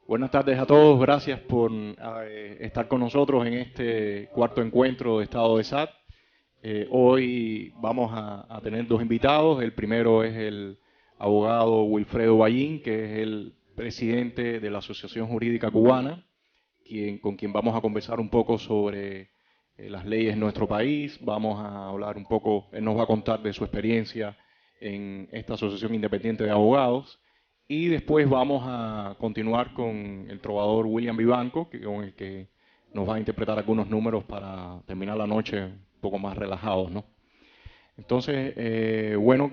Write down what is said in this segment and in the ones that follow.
Buenas tardes a todos, gracias por estar con nosotros en este cuarto encuentro de Estado de SAT. Hoy vamos a tener dos invitados. El primero es el abogado Wilfredo Ballín, que es el presidente de la Asociación Jurídica Cubana, con quien vamos a conversar un poco sobre las leyes en nuestro país. Vamos a hablar un poco, él nos va a contar de su experiencia en esta Asociación Independiente de Abogados. Y después vamos a continuar con el trovador William Vivanco, con el que nos va a interpretar algunos números para terminar la noche un poco más relajados, ¿no? Entonces, bueno,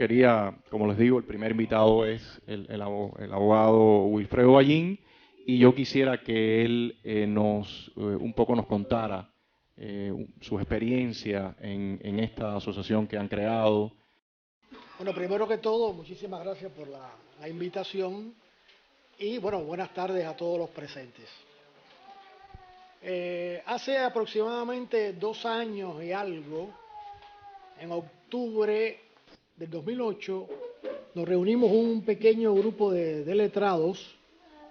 como les digo, el primer invitado es el abogado Wilfredo Ballín, y yo quisiera que él un poco nos contara su experiencia en esta asociación que han creado. Bueno, primero que todo, muchísimas gracias por la invitación y bueno, buenas tardes a todos los presentes. Hace aproximadamente 2 años y algo, en octubre del 2008, nos reunimos un pequeño grupo de letrados,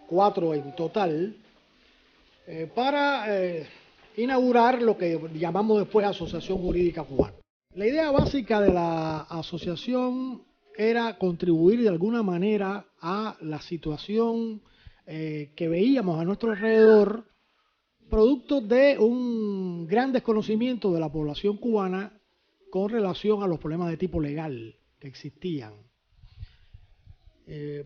4 en total, para inaugurar lo que llamamos después Asociación Jurídica Cubana. La idea básica de la asociación era contribuir de alguna manera a la situación que veíamos a nuestro alrededor, producto de un gran desconocimiento de la población cubana con relación a los problemas de tipo legal que existían.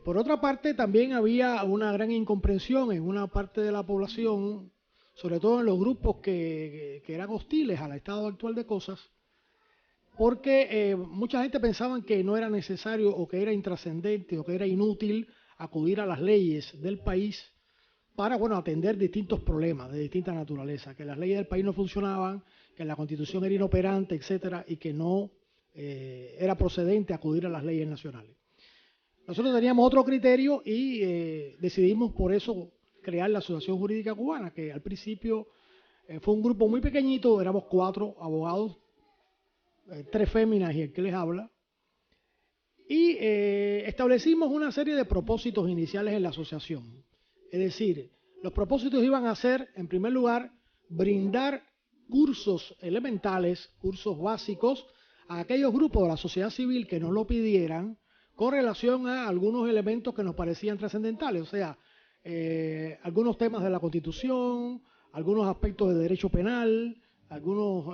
Por otra parte, también había una gran incomprensión en una parte de la población, sobre todo en los grupos que eran hostiles al estado actual de cosas, porque mucha gente pensaba que no era necesario o que era intrascendente o que era inútil acudir a las leyes del país para, bueno, atender distintos problemas de distinta naturaleza, que las leyes del país no funcionaban, que la Constitución era inoperante, etcétera, y que no era procedente acudir a las leyes nacionales. Nosotros teníamos otro criterio y decidimos por eso crear la Asociación Jurídica Cubana, que al principio fue un grupo muy pequeñito, éramos 4 abogados, 3 féminas y el que les habla, y establecimos una serie de propósitos iniciales en la asociación. Es decir, los propósitos iban a ser, en primer lugar, brindar cursos elementales, cursos básicos, a aquellos grupos de la sociedad civil que nos lo pidieran con relación a algunos elementos que nos parecían trascendentales, o sea, algunos temas de la Constitución, algunos aspectos de derecho penal, algunos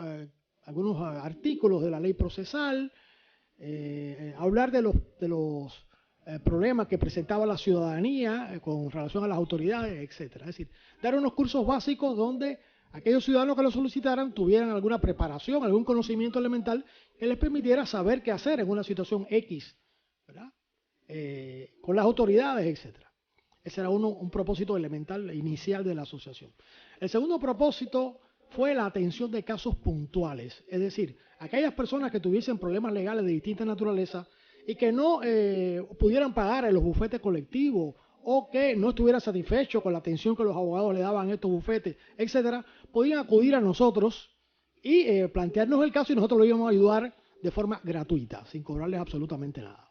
artículos de la ley procesal, hablar de los problemas que presentaba la ciudadanía con relación a las autoridades, etcétera. Es decir, dar unos cursos básicos donde aquellos ciudadanos que lo solicitaran tuvieran alguna preparación, algún conocimiento elemental que les permitiera saber qué hacer en una situación X, ¿verdad? Con las autoridades, etcétera. Ese era un propósito elemental inicial de la asociación. El segundo propósito fue la atención de casos puntuales, es decir, aquellas personas que tuviesen problemas legales de distinta naturaleza y que no pudieran pagar en los bufetes colectivos o que no estuvieran satisfechos con la atención que los abogados le daban a estos bufetes, etcétera, podían acudir a nosotros y plantearnos el caso y nosotros lo íbamos a ayudar de forma gratuita, sin cobrarles absolutamente nada.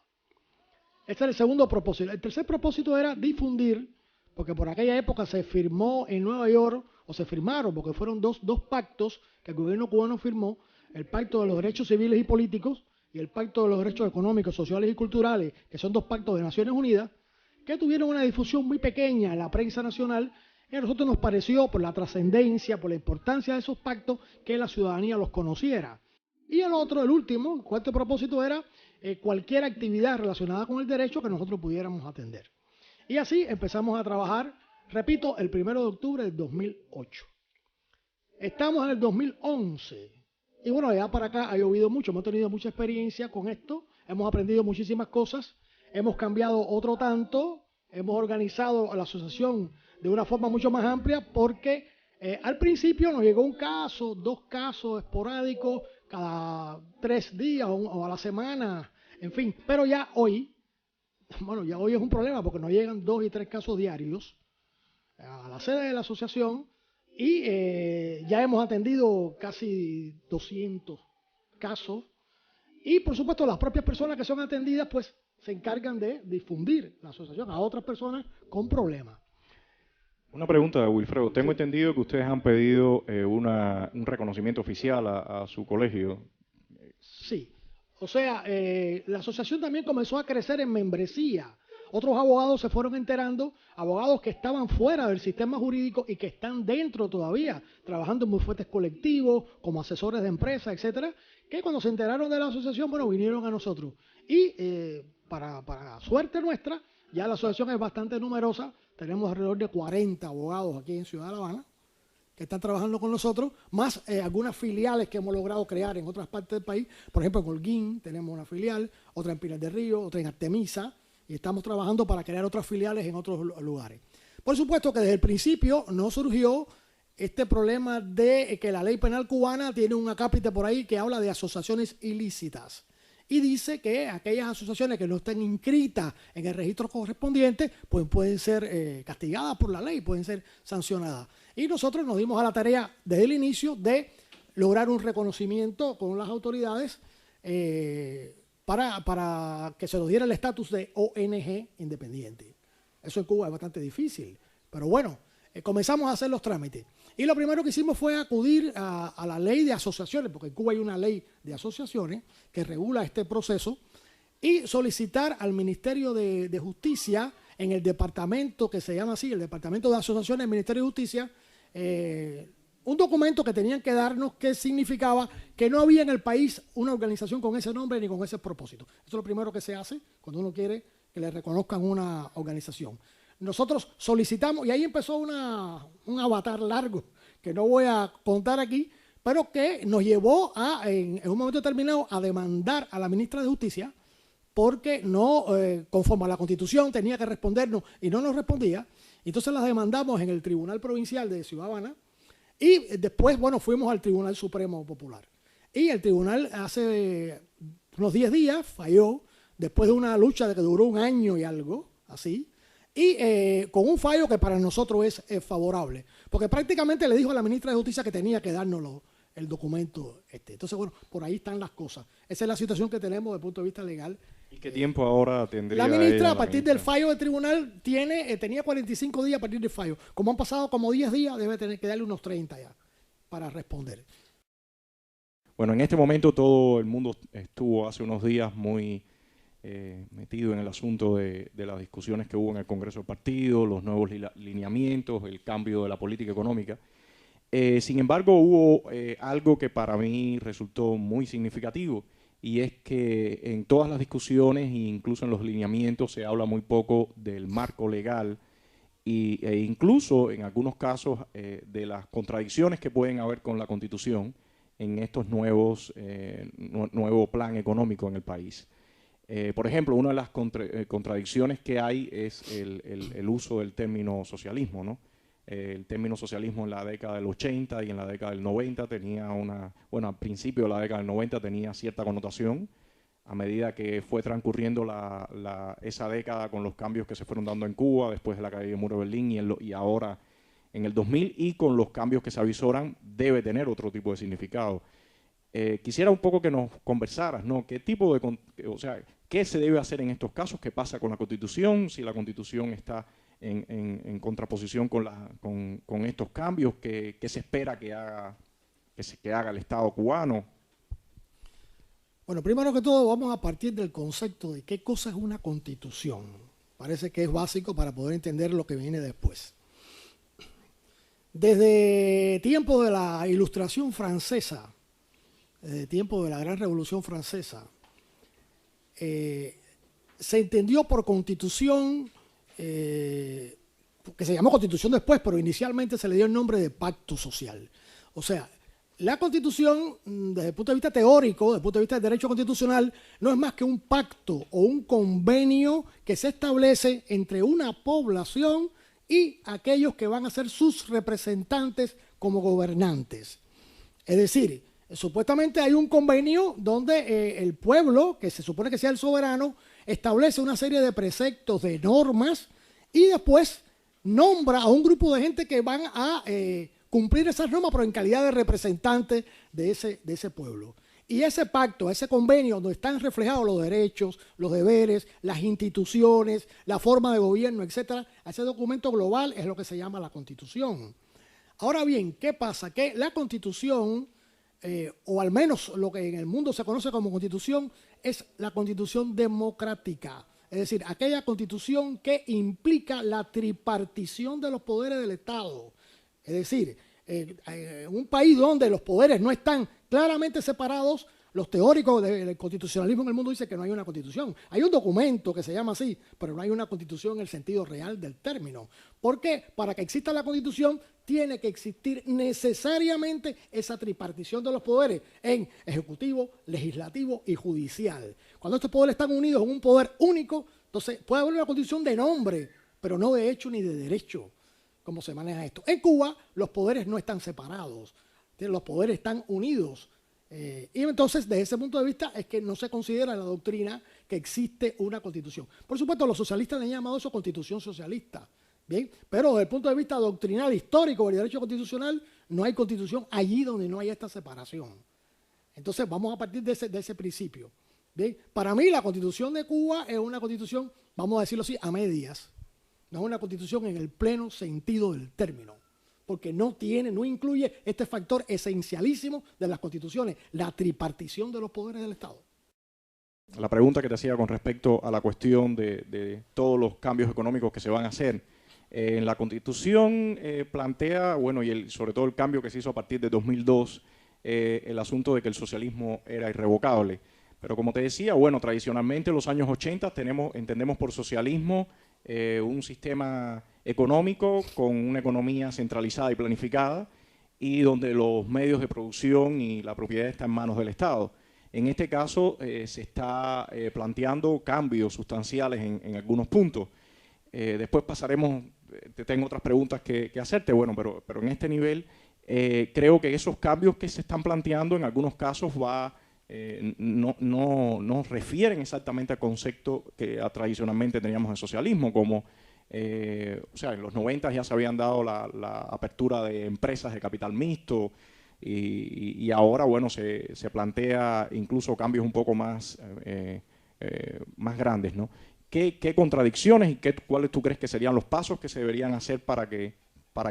Este era el segundo propósito. El tercer propósito era difundir, porque por aquella época se firmó en Nueva York, o se firmaron, porque fueron dos pactos que el gobierno cubano firmó, el Pacto de los Derechos Civiles y Políticos y el Pacto de los Derechos Económicos, Sociales y Culturales, que son 2 pactos de Naciones Unidas, que tuvieron una difusión muy pequeña en la prensa nacional, y a nosotros nos pareció, por la trascendencia, por la importancia de esos pactos, que la ciudadanía los conociera. Y el último, el cuarto propósito era cualquier actividad relacionada con el derecho que nosotros pudiéramos atender. Y así empezamos a trabajar, repito, el 1 de octubre del 2008. Estamos en el 2011 y bueno, ya para acá ha llovido mucho, hemos tenido mucha experiencia con esto, hemos aprendido muchísimas cosas, hemos cambiado otro tanto, hemos organizado la asociación de una forma mucho más amplia porque al principio nos llegó un caso, 2 casos esporádicos cada 3 días o a la semana, en fin, pero ya hoy, bueno, ya hoy es un problema porque nos llegan 2 y 3 casos diarios a la sede de la asociación y ya hemos atendido casi 200 casos y por supuesto las propias personas que son atendidas pues se encargan de difundir la asociación a otras personas con problemas. Una pregunta, Wilfredo. Tengo entendido que ustedes han pedido un reconocimiento oficial a su colegio. Sí. O sea, la asociación también comenzó a crecer en membresía. Otros abogados se fueron enterando, abogados que estaban fuera del sistema jurídico y que están dentro todavía, trabajando en bufetes colectivos, como asesores de empresas, etcétera, que cuando se enteraron de la asociación, bueno, vinieron a nosotros. Y para suerte nuestra, ya la asociación es bastante numerosa, tenemos alrededor de 40 abogados aquí en Ciudad de La Habana, que están trabajando con nosotros, más algunas filiales que hemos logrado crear en otras partes del país. Por ejemplo, en Holguín tenemos una filial, otra en Pinar del Río, otra en Artemisa, y estamos trabajando para crear otras filiales en otros lugares. Por supuesto que desde el principio no surgió este problema de que la ley penal cubana tiene un acápite por ahí que habla de asociaciones ilícitas. Y dice que aquellas asociaciones que no estén inscritas en el registro correspondiente, pues pueden ser castigadas por la ley, pueden ser sancionadas. Y nosotros nos dimos a la tarea desde el inicio de lograr un reconocimiento con las autoridades para que se nos diera el estatus de ONG independiente. Eso en Cuba es bastante difícil, pero bueno, comenzamos a hacer los trámites. Y lo primero que hicimos fue acudir a la ley de asociaciones, porque en Cuba hay una ley de asociaciones que regula este proceso, y solicitar al Ministerio de Justicia, en el departamento que se llama así, el Departamento de Asociaciones del Ministerio de Justicia, un documento que tenían que darnos que significaba que no había en el país una organización con ese nombre ni con ese propósito. Eso es lo primero que se hace cuando uno quiere que le reconozcan una organización. Nosotros solicitamos, y ahí empezó un avatar largo, que no voy a contar aquí, pero que nos llevó en un momento determinado a demandar a la ministra de Justicia, porque no, conforme a la Constitución, tenía que respondernos y no nos respondía. Entonces las demandamos en el Tribunal Provincial de Ciudad Habana, y después, bueno, fuimos al Tribunal Supremo Popular. Y el tribunal hace unos 10 días falló, después de una lucha que duró un año y algo, así, y con un fallo que para nosotros es favorable, porque prácticamente le dijo a la ministra de Justicia que tenía que darnos el documento. Entonces, bueno, por ahí están las cosas. Esa es la situación que tenemos desde el punto de vista legal. ¿Y qué tiempo ahora tendría? La ministra, a partir del fallo del tribunal, tenía 45 días a partir del fallo. Como han pasado como 10 días, debe tener que darle unos 30 ya para responder. Bueno, en este momento todo el mundo estuvo hace unos días muy metido en el asunto de las discusiones que hubo en el Congreso del Partido, los nuevos lineamientos, el cambio de la política económica. Sin embargo, hubo algo que para mí resultó muy significativo, y es que en todas las discusiones e incluso en los lineamientos se habla muy poco del marco legal e incluso en algunos casos de las contradicciones que pueden haber con la Constitución en estos nuevo plan económico en el país. Por ejemplo, una de las contradicciones que hay es el uso del término socialismo, ¿no? El término socialismo en la década del 80 y en la década del 90 tenía bueno, al principio de la década del 90 tenía cierta connotación. A medida que fue transcurriendo esa década con los cambios que se fueron dando en Cuba, después de la caída del muro de Berlín y ahora en el 2000, y con los cambios que se avisoran, debe tener otro tipo de significado. Quisiera un poco que nos conversaras, ¿no? ¿Qué se debe hacer en estos casos? ¿Qué pasa con la Constitución? Si la Constitución está en contraposición con estos cambios, ¿qué se espera que haga el Estado cubano? Bueno, primero que todo vamos a partir del concepto de qué cosa es una Constitución. Parece que es básico para poder entender lo que viene después. Desde tiempo de la Ilustración francesa, desde tiempo de la Gran Revolución Francesa, se entendió por Constitución, que se llamó Constitución después, pero inicialmente se le dio el nombre de Pacto Social. O sea, la Constitución, desde el punto de vista teórico, desde el punto de vista del derecho constitucional, no es más que un pacto o un convenio que se establece entre una población y aquellos que van a ser sus representantes como gobernantes. Es decir, supuestamente hay un convenio donde el pueblo, que se supone que sea el soberano, establece una serie de preceptos, de normas, y después nombra a un grupo de gente que van a cumplir esas normas, pero en calidad de representantes de ese pueblo. Y ese pacto, ese convenio donde están reflejados los derechos, los deberes, las instituciones, la forma de gobierno, etcétera, ese documento global es lo que se llama la Constitución. Ahora bien, ¿qué pasa? Que la Constitución, o al menos lo que en el mundo se conoce como Constitución, es la Constitución democrática. Es decir, aquella Constitución que implica la tripartición de los poderes del Estado. Es decir, un país donde los poderes no están claramente separados, los teóricos del constitucionalismo en el mundo dicen que no hay una constitución. Hay un documento que se llama así, pero no hay una constitución en el sentido real del término. ¿Por qué? Para que exista la constitución tiene que existir necesariamente esa tripartición de los poderes en ejecutivo, legislativo y judicial. Cuando estos poderes están unidos en un poder único, entonces puede haber una constitución de nombre, pero no de hecho ni de derecho. ¿Cómo se maneja esto? En Cuba los poderes no están separados, los poderes están unidos. Y entonces, desde ese punto de vista, es que no se considera en la doctrina que existe una constitución. Por supuesto, los socialistas le han llamado eso constitución socialista, ¿bien? Pero desde el punto de vista doctrinal, histórico del derecho constitucional, no hay constitución allí donde no hay esta separación. Entonces, vamos a partir de ese principio. ¿Bien? Para mí, la constitución de Cuba es una constitución, vamos a decirlo así, a medias. No es una constitución en el pleno sentido del término, porque no incluye este factor esencialísimo de las constituciones, la tripartición de los poderes del Estado. La pregunta que te hacía con respecto a la cuestión de todos los cambios económicos que se van a hacer. En la Constitución plantea, bueno, y sobre todo el cambio que se hizo a partir de 2002, el asunto de que el socialismo era irrevocable. Pero como te decía, bueno, tradicionalmente en los años 80 entendemos por socialismo un sistema económico con una economía centralizada y planificada y donde los medios de producción y la propiedad están en manos del Estado. En este caso se está planteando cambios sustanciales en algunos puntos. Después pasaremos, tengo otras preguntas que hacerte, bueno, pero en este nivel creo que esos cambios que se están planteando en algunos casos no refieren exactamente al concepto que tradicionalmente teníamos en socialismo, como o sea, en los 90 ya se habían dado la apertura de empresas de capital mixto y ahora, bueno, se plantea incluso cambios un poco más grandes, ¿no? ¿Qué contradicciones y cuáles tú crees que serían los pasos que se deberían hacer para que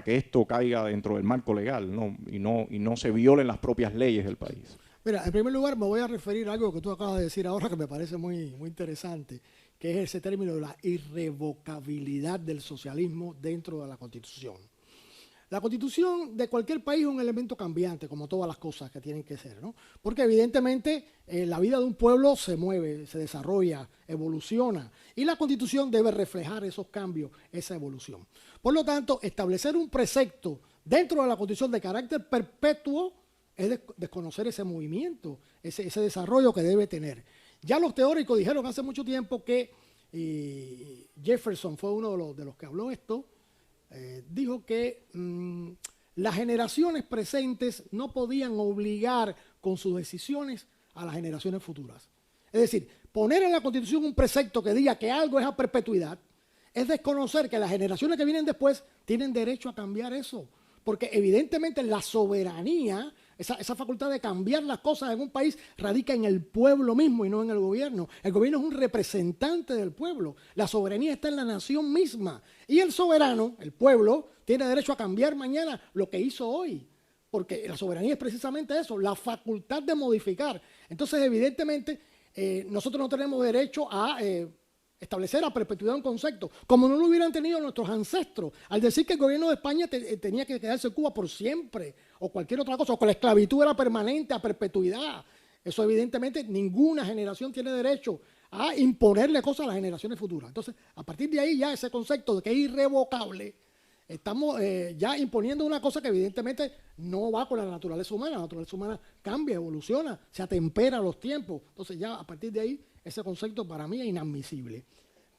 esto caiga dentro del marco legal, ¿no? y no se violen las propias leyes del país? Mira, en primer lugar me voy a referir a algo que tú acabas de decir ahora que me parece muy, muy interesante, que es ese término de la irrevocabilidad del socialismo dentro de la Constitución. La Constitución de cualquier país es un elemento cambiante, como todas las cosas que tienen que ser, ¿no? Porque evidentemente la vida de un pueblo se mueve, se desarrolla, evoluciona, y la Constitución debe reflejar esos cambios, esa evolución. Por lo tanto, establecer un precepto dentro de la Constitución de carácter perpetuo es desconocer ese movimiento, ese desarrollo que debe tener. Ya los teóricos dijeron hace mucho tiempo que Jefferson fue uno de los que habló esto, dijo que las generaciones presentes no podían obligar con sus decisiones a las generaciones futuras. Es decir, poner en la Constitución un precepto que diga que algo es a perpetuidad es desconocer que las generaciones que vienen después tienen derecho a cambiar eso. Porque evidentemente la soberanía, esa facultad de cambiar las cosas en un país radica en el pueblo mismo y no en el gobierno. El gobierno es un representante del pueblo. La soberanía está en la nación misma. Y el soberano, el pueblo, tiene derecho a cambiar mañana lo que hizo hoy. Porque la soberanía es precisamente eso, la facultad de modificar. Entonces, evidentemente, nosotros no tenemos derecho a establecer a perpetuidad un concepto, como no lo hubieran tenido nuestros ancestros, al decir que el gobierno de España tenía que quedarse en Cuba por siempre, o cualquier otra cosa, o que la esclavitud era permanente, a perpetuidad. Eso evidentemente ninguna generación tiene derecho a imponerle cosas a las generaciones futuras. Entonces, a partir de ahí ya ese concepto de que es irrevocable, estamos ya imponiendo una cosa que evidentemente no va con la naturaleza humana. La naturaleza humana cambia, evoluciona, se atempera a los tiempos. Entonces ya a partir de ahí ese concepto para mí es inadmisible.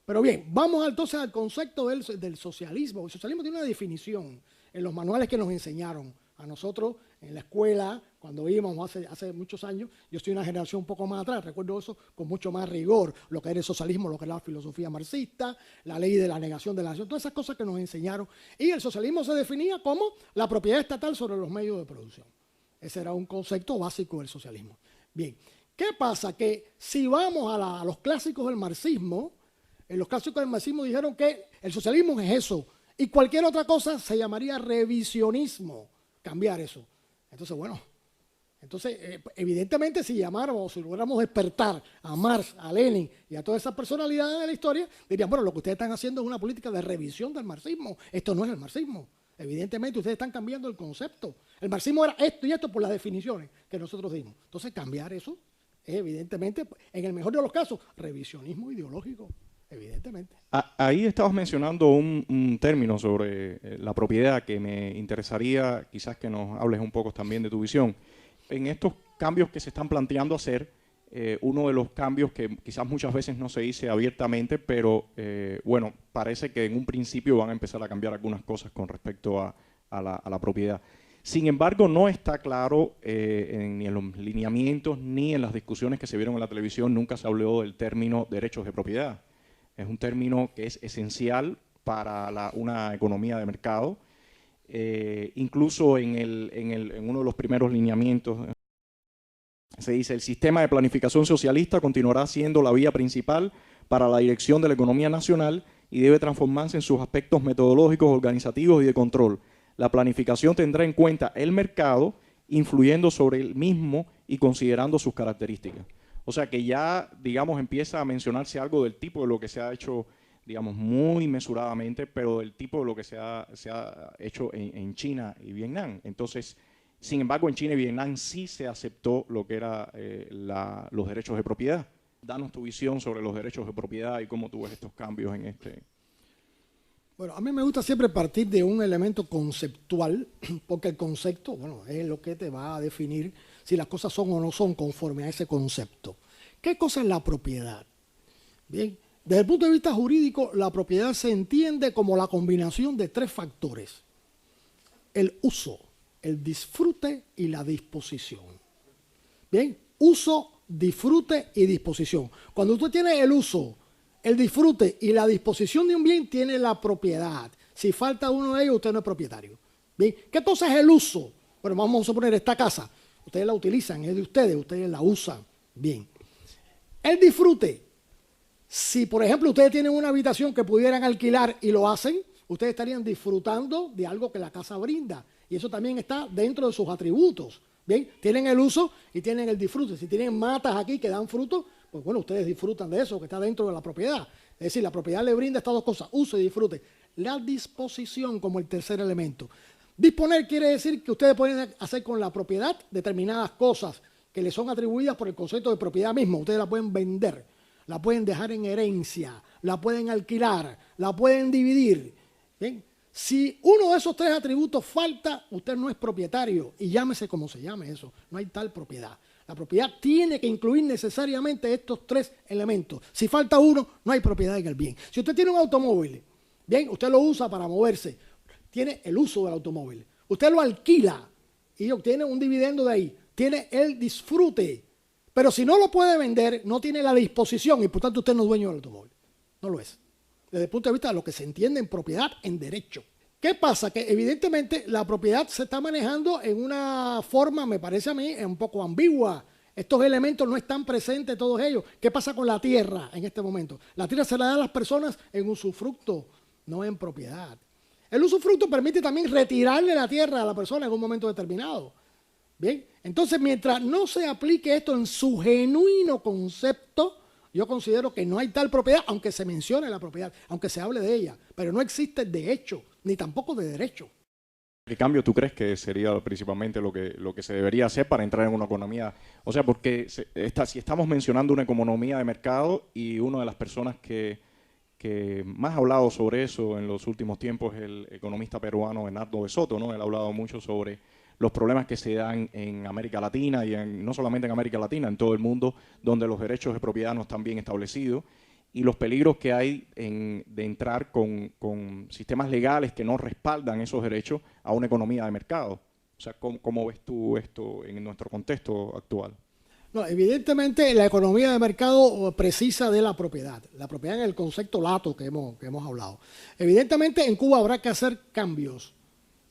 Pero bien, vamos entonces al concepto del socialismo. El socialismo tiene una definición en los manuales que nos enseñaron a nosotros en la escuela, cuando íbamos hace muchos años. Yo estoy una generación un poco más atrás, recuerdo eso con mucho más rigor, lo que era el socialismo, lo que era la filosofía marxista, la ley de la negación de la nación, todas esas cosas que nos enseñaron. Y el socialismo se definía como la propiedad estatal sobre los medios de producción. Ese era un concepto básico del socialismo. Bien, ¿qué pasa? Que si vamos a los clásicos del marxismo, en los clásicos del marxismo dijeron que el socialismo es eso, y cualquier otra cosa se llamaría revisionismo, cambiar eso. Entonces, bueno, evidentemente si llamáramos, si lográramos despertar a Marx, a Lenin y a todas esas personalidades de la historia, dirían, bueno, lo que ustedes están haciendo es una política de revisión del marxismo. Esto no es el marxismo. Evidentemente ustedes están cambiando el concepto. El marxismo era esto y esto por las definiciones que nosotros dimos. Entonces cambiar eso es evidentemente, en el mejor de los casos, revisionismo ideológico, evidentemente. Ahí estabas mencionando un término sobre la propiedad que me interesaría quizás que nos hables un poco también de tu visión. En estos cambios que se están planteando hacer, uno de los cambios que quizás muchas veces no se dice abiertamente, pero bueno, parece que en un principio van a empezar a cambiar algunas cosas con respecto a la propiedad. Sin embargo, no está claro ni en los lineamientos ni en las discusiones que se vieron en la televisión, nunca se habló del término derechos de propiedad. Es un término que es esencial para una economía de mercado. Incluso en uno de los primeros lineamientos se dice: el sistema de planificación socialista continuará siendo la vía principal para la dirección de la economía nacional y debe transformarse en sus aspectos metodológicos, organizativos y de control. La planificación tendrá en cuenta el mercado, influyendo sobre el mismo y considerando sus características. O sea que ya, digamos, empieza a mencionarse algo del tipo de lo que se ha hecho, digamos, muy mesuradamente, pero del tipo de lo que se ha hecho en China y Vietnam. Entonces, sin embargo, en China y Vietnam sí se aceptó lo que era los derechos de propiedad. Danos tu visión sobre los derechos de propiedad y cómo tú ves estos cambios en este. Bueno, a mí me gusta siempre partir de un elemento conceptual, porque el concepto, bueno, es lo que te va a definir si las cosas son o no son conforme a ese concepto. ¿Qué cosa es la propiedad? Bien, desde el punto de vista jurídico, la propiedad se entiende como la combinación de tres factores: el uso, el disfrute y la disposición. Bien, uso, disfrute y disposición. Cuando usted tiene el uso, el disfrute y la disposición de un bien, tiene la propiedad. Si falta uno de ellos, usted no es propietario. Bien, ¿qué cosa es el uso? Bueno, vamos a suponer esta casa. Ustedes la utilizan, es de ustedes la usan. Bien. El disfrute. Si, por ejemplo, ustedes tienen una habitación que pudieran alquilar y lo hacen, ustedes estarían disfrutando de algo que la casa brinda. Y eso también está dentro de sus atributos. Bien, tienen el uso y tienen el disfrute. Si tienen matas aquí que dan frutos, pues bueno, ustedes disfrutan de eso que está dentro de la propiedad. Es decir, la propiedad le brinda estas dos cosas: uso y disfrute. La disposición como el tercer elemento. Disponer quiere decir que ustedes pueden hacer con la propiedad determinadas cosas que le son atribuidas por el concepto de propiedad mismo. Ustedes la pueden vender, la pueden dejar en herencia, la pueden alquilar, la pueden dividir. ¿Bien? Si uno de esos tres atributos falta, usted no es propietario, y llámese como se llame eso, no hay tal propiedad. La propiedad tiene que incluir necesariamente estos tres elementos. Si falta uno, no hay propiedad en el bien. Si usted tiene un automóvil, bien, usted lo usa para moverse, tiene el uso del automóvil. Usted lo alquila y obtiene un dividendo de ahí, tiene el disfrute. Pero si no lo puede vender, no tiene la disposición y por tanto usted no es dueño del automóvil. No lo es. Desde el punto de vista de lo que se entiende en propiedad, en derecho. ¿Qué pasa? Que evidentemente la propiedad se está manejando en una forma, me parece a mí, un poco ambigua. Estos elementos no están presentes todos ellos. ¿Qué pasa con la tierra en este momento? La tierra se la da a las personas en usufructo, no en propiedad. El usufructo permite también retirarle la tierra a la persona en un momento determinado. Bien, entonces mientras no se aplique esto en su genuino concepto, yo considero que no hay tal propiedad, aunque se mencione la propiedad, aunque se hable de ella, pero no existe de hecho, ni tampoco de derecho. ¿Qué cambio tú crees que sería principalmente lo que se debería hacer para entrar en una economía? O sea, porque si estamos mencionando una economía de mercado y una de las personas que más ha hablado sobre eso en los últimos tiempos es el economista peruano Bernardo de Soto, ¿no? Él ha hablado mucho sobre los problemas que se dan en América Latina y no solamente en América Latina, en todo el mundo, donde los derechos de propiedad no están bien establecidos y los peligros que hay de entrar con sistemas legales que no respaldan esos derechos a una economía de mercado. O sea, ¿cómo ves tú esto en nuestro contexto actual? No, evidentemente la economía de mercado precisa de la propiedad en el concepto lato que hemos hablado. Evidentemente en Cuba habrá que hacer cambios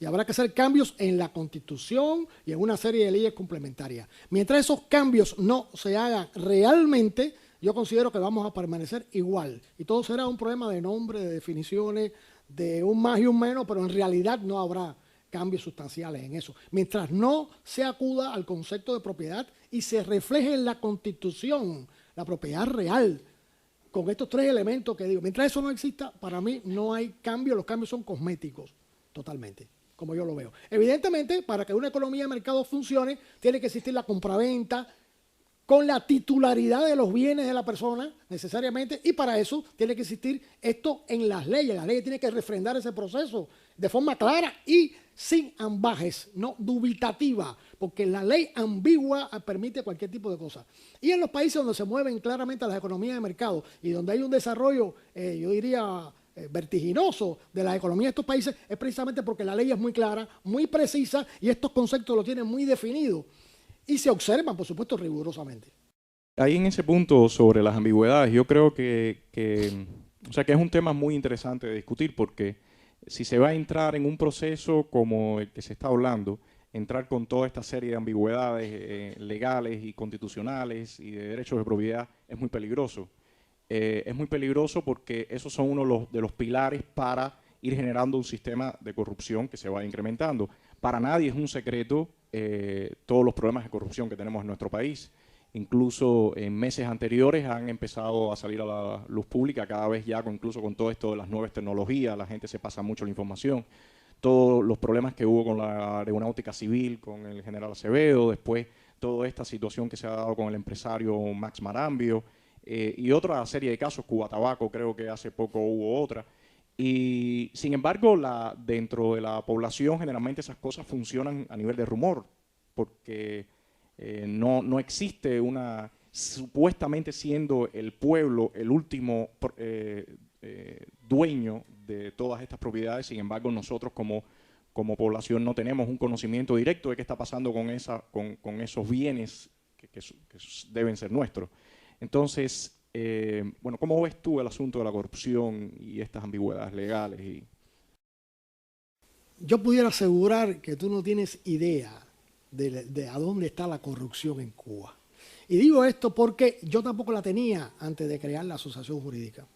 y habrá que hacer cambios en la Constitución y en una serie de leyes complementarias. Mientras esos cambios no se hagan realmente, yo considero que vamos a permanecer igual. Y todo será un problema de nombre, de definiciones, de un más y un menos, pero en realidad no habrá cambios sustanciales en eso. Mientras no se acuda al concepto de propiedad y se refleje en la Constitución la propiedad real, con estos tres elementos que digo. Mientras eso no exista, para mí no hay cambio, los cambios son cosméticos, totalmente, como yo lo veo. Evidentemente, para que una economía de mercado funcione, tiene que existir la compraventa con la titularidad de los bienes de la persona, necesariamente, y para eso tiene que existir esto en las leyes. Las leyes tienen que refrendar ese proceso de forma clara y sin ambajes, no dubitativa, porque la ley ambigua permite cualquier tipo de cosa. Y en los países donde se mueven claramente las economías de mercado y donde hay un desarrollo, yo diría, vertiginoso de la economía de estos países, es precisamente porque la ley es muy clara, muy precisa y estos conceptos los tienen muy definidos y se observan, por supuesto, rigurosamente. Ahí en ese punto sobre las ambigüedades, yo creo que es un tema muy interesante de discutir, porque si se va a entrar en un proceso como el que se está hablando, entrar con toda esta serie de ambigüedades legales y constitucionales y de derechos de propiedad es muy peligroso. Es muy peligroso porque esos son uno de los pilares para ir generando un sistema de corrupción que se va incrementando. Para nadie es un secreto todos los problemas de corrupción que tenemos en nuestro país. Incluso en meses anteriores han empezado a salir a la luz pública, cada vez ya incluso con todo esto de las nuevas tecnologías, la gente se pasa mucho la información. Todos los problemas que hubo con la aeronáutica civil, con el general Acevedo, después toda esta situación que se ha dado con el empresario Max Marambio, y otra serie de casos, Cuba Tabaco, creo que hace poco hubo otra. Y sin embargo, dentro de la población generalmente esas cosas funcionan a nivel de rumor, porque no existe supuestamente siendo el pueblo el último dueño de todas estas propiedades. Sin embargo, nosotros como población no tenemos un conocimiento directo de qué está pasando con esos bienes que deben ser nuestros. Entonces, bueno, ¿cómo ves tú el asunto de la corrupción y estas ambigüedades legales? Yo pudiera asegurar que tú no tienes idea de a dónde está la corrupción en Cuba. Y digo esto porque yo tampoco la tenía antes de crear la asociación jurídica.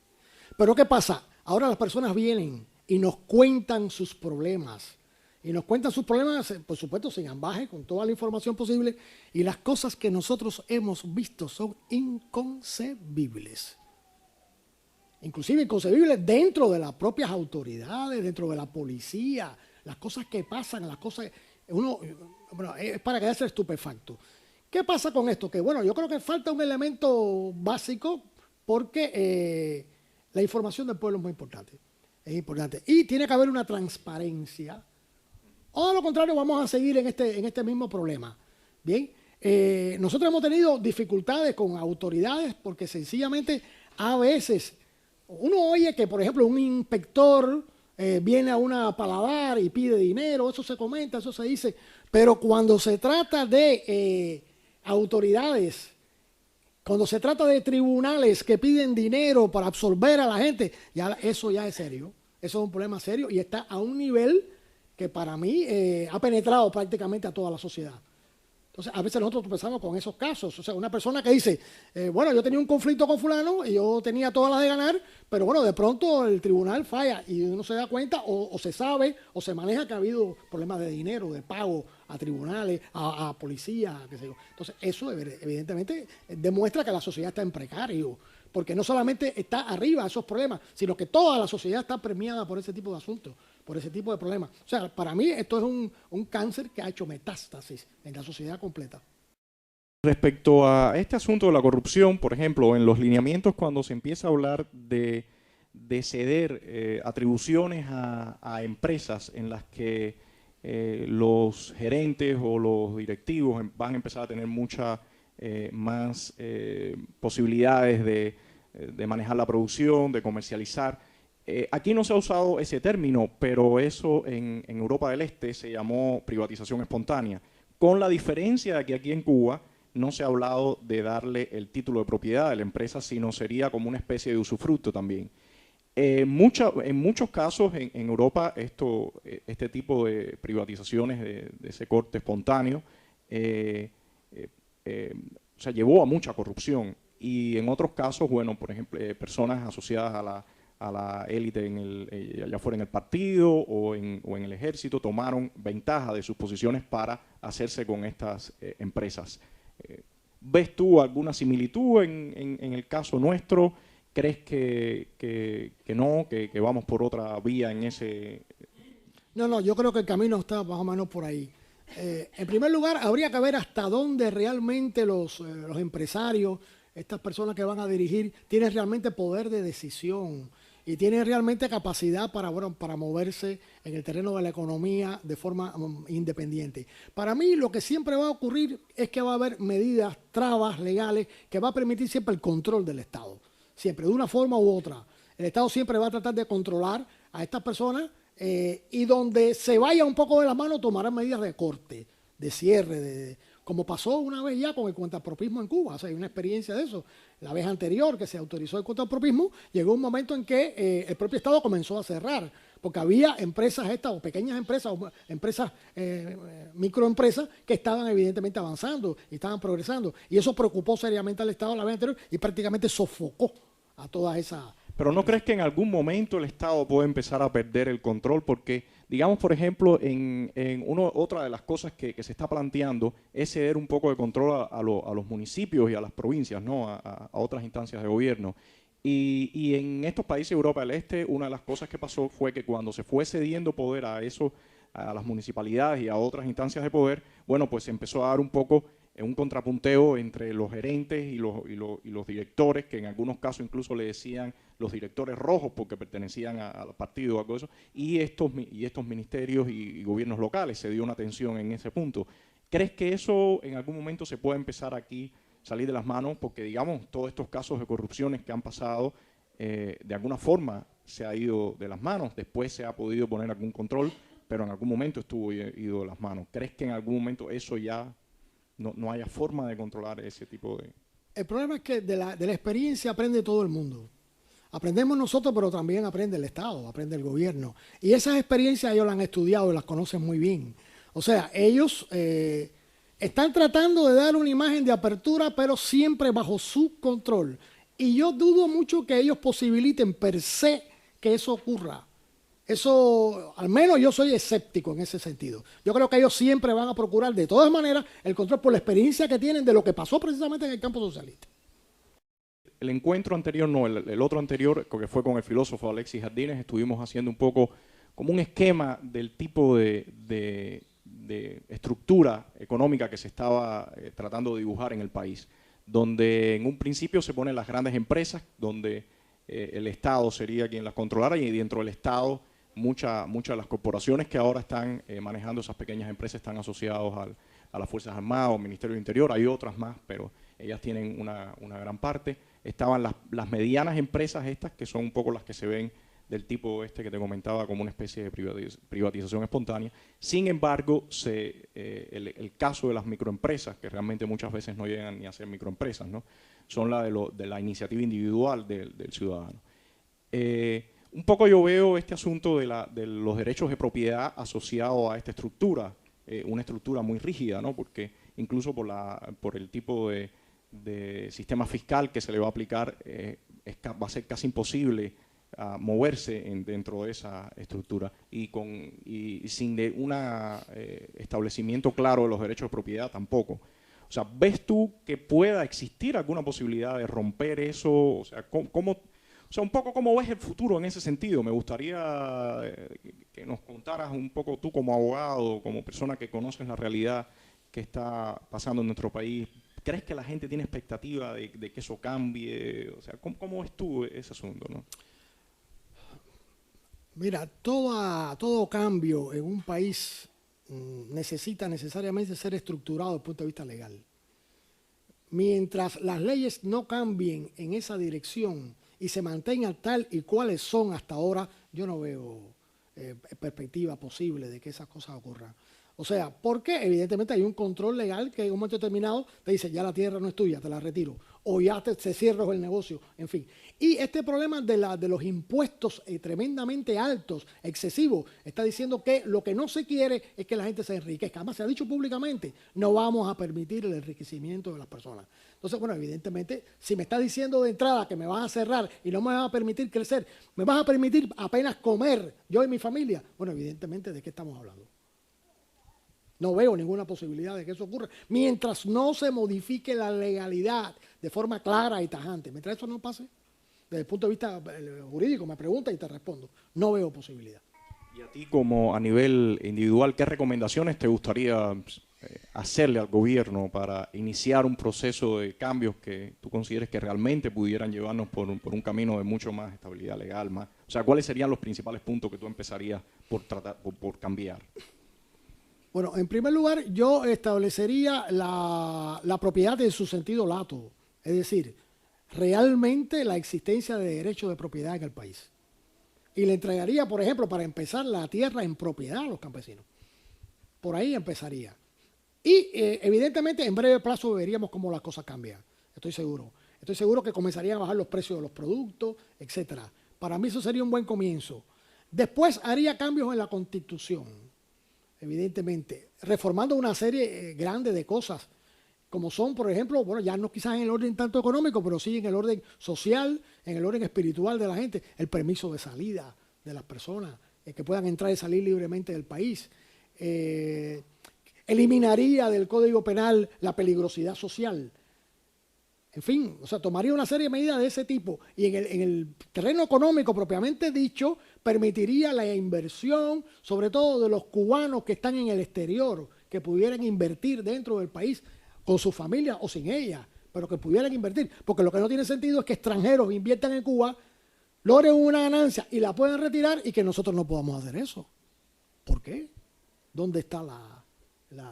Pero ¿qué pasa? Ahora las personas vienen y nos cuentan sus problemas. Y nos cuentan sus problemas, por supuesto, sin ambaje, con toda la información posible. Y las cosas que nosotros hemos visto son inconcebibles. Inclusive inconcebibles dentro de las propias autoridades, dentro de la policía. Las cosas que pasan, las cosas... es para quedarse estupefacto. ¿Qué pasa con esto? Que bueno, yo creo que falta un elemento básico porque la información del pueblo es muy importante. Es importante. Y tiene que haber una transparencia. O de lo contrario, vamos a seguir en este mismo problema. Bien, nosotros hemos tenido dificultades con autoridades porque sencillamente a veces uno oye que, por ejemplo, un inspector viene a una paladar y pide dinero, eso se comenta, eso se dice, pero cuando se trata de autoridades, cuando se trata de tribunales que piden dinero para absorber a la gente, eso ya es serio, eso es un problema serio y está a un nivel que para mí ha penetrado prácticamente a toda la sociedad. Entonces, a veces nosotros pensamos con esos casos. O sea, una persona que dice, bueno, yo tenía un conflicto con fulano y yo tenía todas las de ganar, pero bueno, de pronto el tribunal falla y uno se da cuenta o se sabe o se maneja que ha habido problemas de dinero, de pago a tribunales, a policía, qué sé yo. Entonces, eso evidentemente demuestra que la sociedad está en precario, porque no solamente está arriba esos problemas, sino que toda la sociedad está premiada por ese tipo de asuntos, por ese tipo de problemas. O sea, para mí esto es un cáncer que ha hecho metástasis en la sociedad completa. Respecto a este asunto de la corrupción, por ejemplo, en los lineamientos cuando se empieza a hablar de ceder atribuciones a empresas en las que los gerentes o los directivos van a empezar a tener muchas más posibilidades de manejar la producción, de comercializar. Aquí no se ha usado ese término, pero eso en Europa del Este se llamó privatización espontánea, con la diferencia de que aquí en Cuba no se ha hablado de darle el título de propiedad de la empresa, sino sería como una especie de usufructo también. En muchos casos en Europa este tipo de privatizaciones de ese corte espontáneo o sea, llevó a mucha corrupción. Y en otros casos, bueno, por ejemplo, personas asociadas a la élite allá fuera en el partido o en el ejército tomaron ventaja de sus posiciones para hacerse con estas empresas. ¿Ves tú alguna similitud en el caso nuestro? ¿Crees que no, que vamos por otra vía en ese...? No, yo creo que el camino está más o menos por ahí. En primer lugar, habría que ver hasta dónde realmente los empresarios, estas personas que van a dirigir, tienen realmente poder de decisión y tienen realmente capacidad para moverse en el terreno de la economía de forma independiente. Para mí, lo que siempre va a ocurrir es que va a haber medidas, trabas legales que va a permitir siempre el control del Estado. Siempre, de una forma u otra. El Estado siempre va a tratar de controlar a estas personas y donde se vaya un poco de la mano tomarán medidas de corte, de cierre, como pasó una vez ya con el cuentapropismo en Cuba. O sea, hay una experiencia de eso. La vez anterior que se autorizó el cuentapropismo, llegó un momento en que el propio Estado comenzó a cerrar, porque había empresas estas, o pequeñas empresas, o empresas, microempresas, que estaban evidentemente avanzando y estaban progresando. Y eso preocupó seriamente al Estado la vez anterior y prácticamente sofocó a todas esas... Pero ¿no crees que en algún momento el Estado puede empezar a perder el control? Porque, digamos, por ejemplo, otra de las cosas que se está planteando es ceder un poco de control a los municipios y a las provincias, ¿no? A otras instancias de gobierno. Y en estos países de Europa del Este, una de las cosas que pasó fue que cuando se fue cediendo poder a las municipalidades y a otras instancias de poder, bueno, pues se empezó a dar un poco un contrapunteo entre los gerentes y los directores, que en algunos casos incluso le decían los directores rojos porque pertenecían al partido o algo de eso, y estos ministerios y gobiernos locales. Se dio una tensión en ese punto. ¿Crees que eso en algún momento se puede empezar aquí salir de las manos? Porque, digamos, todos estos casos de corrupciones que han pasado, de alguna forma se ha ido de las manos, después se ha podido poner algún control, pero en algún momento estuvo ido de las manos. ¿Crees que en algún momento eso ya no haya forma de controlar ese tipo de...? El problema es que de la experiencia aprende todo el mundo. Aprendemos nosotros, pero también aprende el Estado, aprende el gobierno. Y esas experiencias ellos las han estudiado y las conocen muy bien. O sea, ellos están tratando de dar una imagen de apertura, pero siempre bajo su control. Y yo dudo mucho que ellos posibiliten per se que eso ocurra. Eso, al menos yo soy escéptico en ese sentido. Yo creo que ellos siempre van a procurar, de todas maneras, el control por la experiencia que tienen de lo que pasó precisamente en el campo socialista. El encuentro anterior, no, el otro anterior, que fue con el filósofo Alexis Jardines, estuvimos haciendo un poco como un esquema del tipo de estructura económica que se estaba tratando de dibujar en el país, donde en un principio se ponen las grandes empresas, donde el Estado sería quien las controlara, y dentro del Estado muchas de las corporaciones que ahora están manejando esas pequeñas empresas están asociados a las Fuerzas Armadas o al Ministerio del Interior. Hay otras más, pero ellas tienen una gran parte. Estaban las medianas empresas estas, que son un poco las que se ven del tipo este que te comentaba, como una especie de privatización espontánea. Sin embargo, el caso de las microempresas, que realmente muchas veces no llegan ni a ser microempresas, ¿no? Son de la iniciativa individual del ciudadano. Un poco yo veo este asunto de los derechos de propiedad asociado a esta estructura, una estructura muy rígida, ¿no? Porque incluso por el tipo de sistema fiscal que se le va a aplicar, va a ser casi imposible moverse dentro de esa estructura y sin un establecimiento claro de los derechos de propiedad tampoco. O sea, ¿ves tú que pueda existir alguna posibilidad de romper eso? O sea, un poco cómo ves el futuro en ese sentido. Me gustaría que nos contaras un poco tú como abogado, como persona que conoces la realidad que está pasando en nuestro país. ¿Crees que la gente tiene expectativa de que eso cambie? O sea, ¿cómo ves tú ese asunto, no? Mira, todo cambio en un país necesita necesariamente ser estructurado desde el punto de vista legal. Mientras las leyes no cambien en esa dirección y se mantengan tal y cuales son hasta ahora, yo no veo perspectiva posible de que esas cosas ocurran. O sea, porque evidentemente hay un control legal que en un momento determinado te dice, ya la tierra no es tuya, te la retiro, o ya se cierra el negocio, en fin. Y este problema de los impuestos tremendamente altos, excesivos, está diciendo que lo que no se quiere es que la gente se enriquezca. Además, se ha dicho públicamente, no vamos a permitir el enriquecimiento de las personas. Entonces, bueno, evidentemente, si me está diciendo de entrada que me vas a cerrar y no me vas a permitir crecer, me vas a permitir apenas comer yo y mi familia, bueno, evidentemente, ¿de qué estamos hablando? No veo ninguna posibilidad de que eso ocurra mientras no se modifique la legalidad de forma clara y tajante. Mientras eso no pase, desde el punto de vista jurídico, me pregunta y te respondo. No veo posibilidad. Y a ti, como a nivel individual, ¿qué recomendaciones te gustaría hacerle al gobierno para iniciar un proceso de cambios que tú consideres que realmente pudieran llevarnos por un camino de mucho más estabilidad legal? O sea, ¿cuáles serían los principales puntos que tú empezarías por cambiar? Bueno, en primer lugar, yo establecería la propiedad en su sentido lato, es decir, realmente la existencia de derechos de propiedad en el país. Y le entregaría, por ejemplo, para empezar, la tierra en propiedad a los campesinos. Por ahí empezaría. Y evidentemente en breve plazo veríamos cómo las cosas cambian, estoy seguro. Estoy seguro que comenzarían a bajar los precios de los productos, etcétera. Para mí eso sería un buen comienzo. Después haría cambios en la Constitución. Evidentemente, reformando una serie grande de cosas, como son, por ejemplo, bueno, ya no quizás en el orden tanto económico, pero sí en el orden social, en el orden espiritual de la gente, el permiso de salida de las personas, que puedan entrar y salir libremente del país. Eliminaría del Código Penal la peligrosidad social. En fin, o sea, tomaría una serie de medidas de ese tipo y en el terreno económico propiamente dicho, permitiría la inversión, sobre todo de los cubanos que están en el exterior, que pudieran invertir dentro del país con su familia o sin ella, pero que pudieran invertir. Porque lo que no tiene sentido es que extranjeros inviertan en Cuba, logren una ganancia y la puedan retirar y que nosotros no podamos hacer eso. ¿Por qué? ¿Dónde está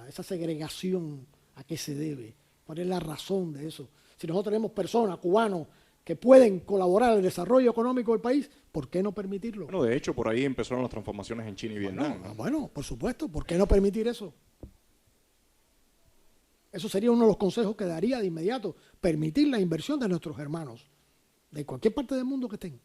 esa segregación? ¿A qué se debe? ¿Cuál es la razón de eso? Si nosotros tenemos personas, cubanos, que pueden colaborar al desarrollo económico del país, ¿por qué no permitirlo? Bueno, de hecho, por ahí empezaron las transformaciones en China y Vietnam. Bueno, por supuesto, ¿por qué no permitir eso? Eso sería uno de los consejos que daría de inmediato, permitir la inversión de nuestros hermanos, de cualquier parte del mundo que estén.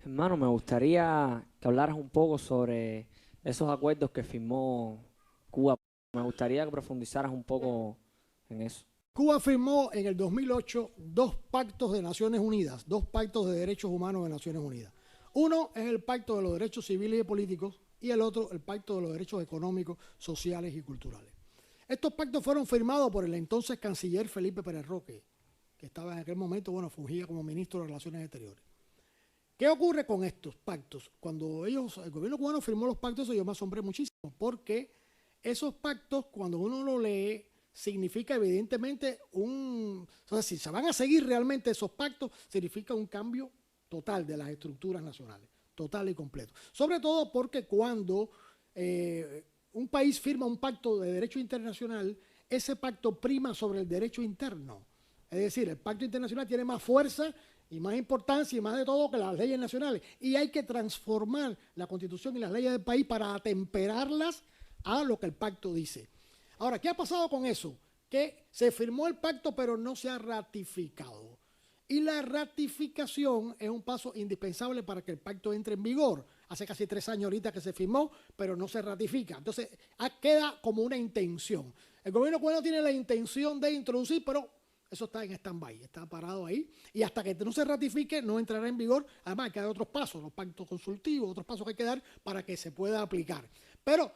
Hermano, me gustaría que hablaras un poco sobre esos acuerdos que firmó Cuba. Me gustaría que profundizaras un poco en eso. Cuba firmó en el 2008 dos pactos de Naciones Unidas, dos pactos de derechos humanos de Naciones Unidas. Uno es el Pacto de los Derechos Civiles y Políticos y el otro el Pacto de los Derechos Económicos, Sociales y Culturales. Estos pactos fueron firmados por el entonces canciller Felipe Pérez Roque, que estaba en aquel momento, bueno, fungía como ministro de Relaciones Exteriores. ¿Qué ocurre con estos pactos? Cuando el gobierno cubano firmó los pactos, yo me asombré muchísimo, porque esos pactos, cuando uno lo lee, significa evidentemente o sea, si se van a seguir realmente esos pactos, significa un cambio total de las estructuras nacionales, total y completo. Sobre todo porque cuando un país firma un pacto de derecho internacional, ese pacto prima sobre el derecho interno. Es decir, el pacto internacional tiene más fuerza y más importancia y más de todo que las leyes nacionales. Y hay que transformar la Constitución y las leyes del país para atemperarlas a lo que el pacto dice. Ahora, ¿qué ha pasado con eso? Que se firmó el pacto pero no se ha ratificado. Y la ratificación es un paso indispensable para que el pacto entre en vigor. Hace casi 3 años ahorita que se firmó, pero no se ratifica. Entonces, queda como una intención. El gobierno cubano tiene la intención de introducir, pero eso está en stand-by, está parado ahí. Y hasta que no se ratifique, no entrará en vigor. Además, hay que dar otros pasos, los pactos consultivos, otros pasos que hay que dar para que se pueda aplicar. Pero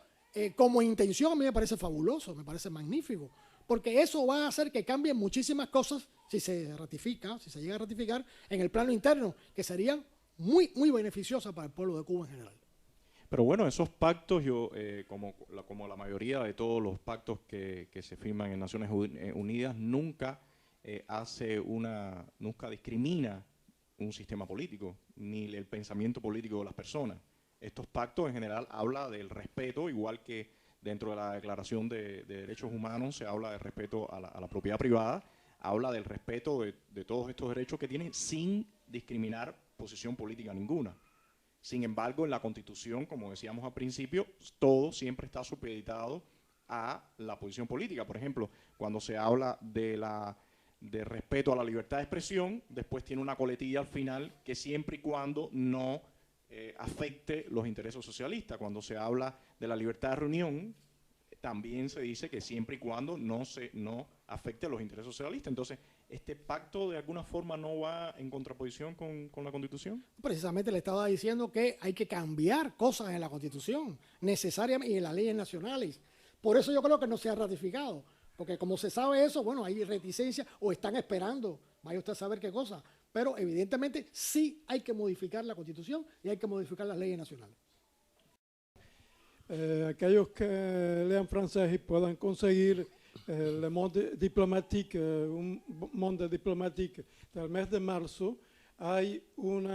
como intención a mí me parece fabuloso, me parece magnífico, porque eso va a hacer que cambien muchísimas cosas si se ratifica, si se llega a ratificar en el plano interno, que serían muy, muy beneficiosas para el pueblo de Cuba en general. Pero bueno, esos pactos, como la mayoría de todos los pactos que se firman en Naciones Unidas, nunca nunca discrimina un sistema político, ni el pensamiento político de las personas. Estos pactos en general hablan del respeto, igual que dentro de la Declaración de Derechos Humanos se habla del respeto a la propiedad privada, habla del respeto de todos estos derechos que tienen sin discriminar posición política ninguna. Sin embargo, en la Constitución, como decíamos al principio, todo siempre está supeditado a la posición política. Por ejemplo, cuando se habla de respeto a la libertad de expresión, después tiene una coletilla al final que siempre y cuando no afecte los intereses socialistas. Cuando se habla de la libertad de reunión, también se dice que siempre y cuando no afecte a los intereses socialistas. Entonces, ¿este pacto de alguna forma no va en contraposición con la Constitución? Precisamente le estaba diciendo que hay que cambiar cosas en la Constitución, necesariamente, y en las leyes nacionales. Por eso yo creo que no se ha ratificado, porque como se sabe eso, bueno, hay reticencia o están esperando, vaya usted a saber qué cosa, pero evidentemente sí hay que modificar la Constitución y hay que modificar las leyes nacionales. Aquellos que lean francés y puedan conseguir Le Monde Diplomatique, un Monde Diplomatique del mes de marzo, hay un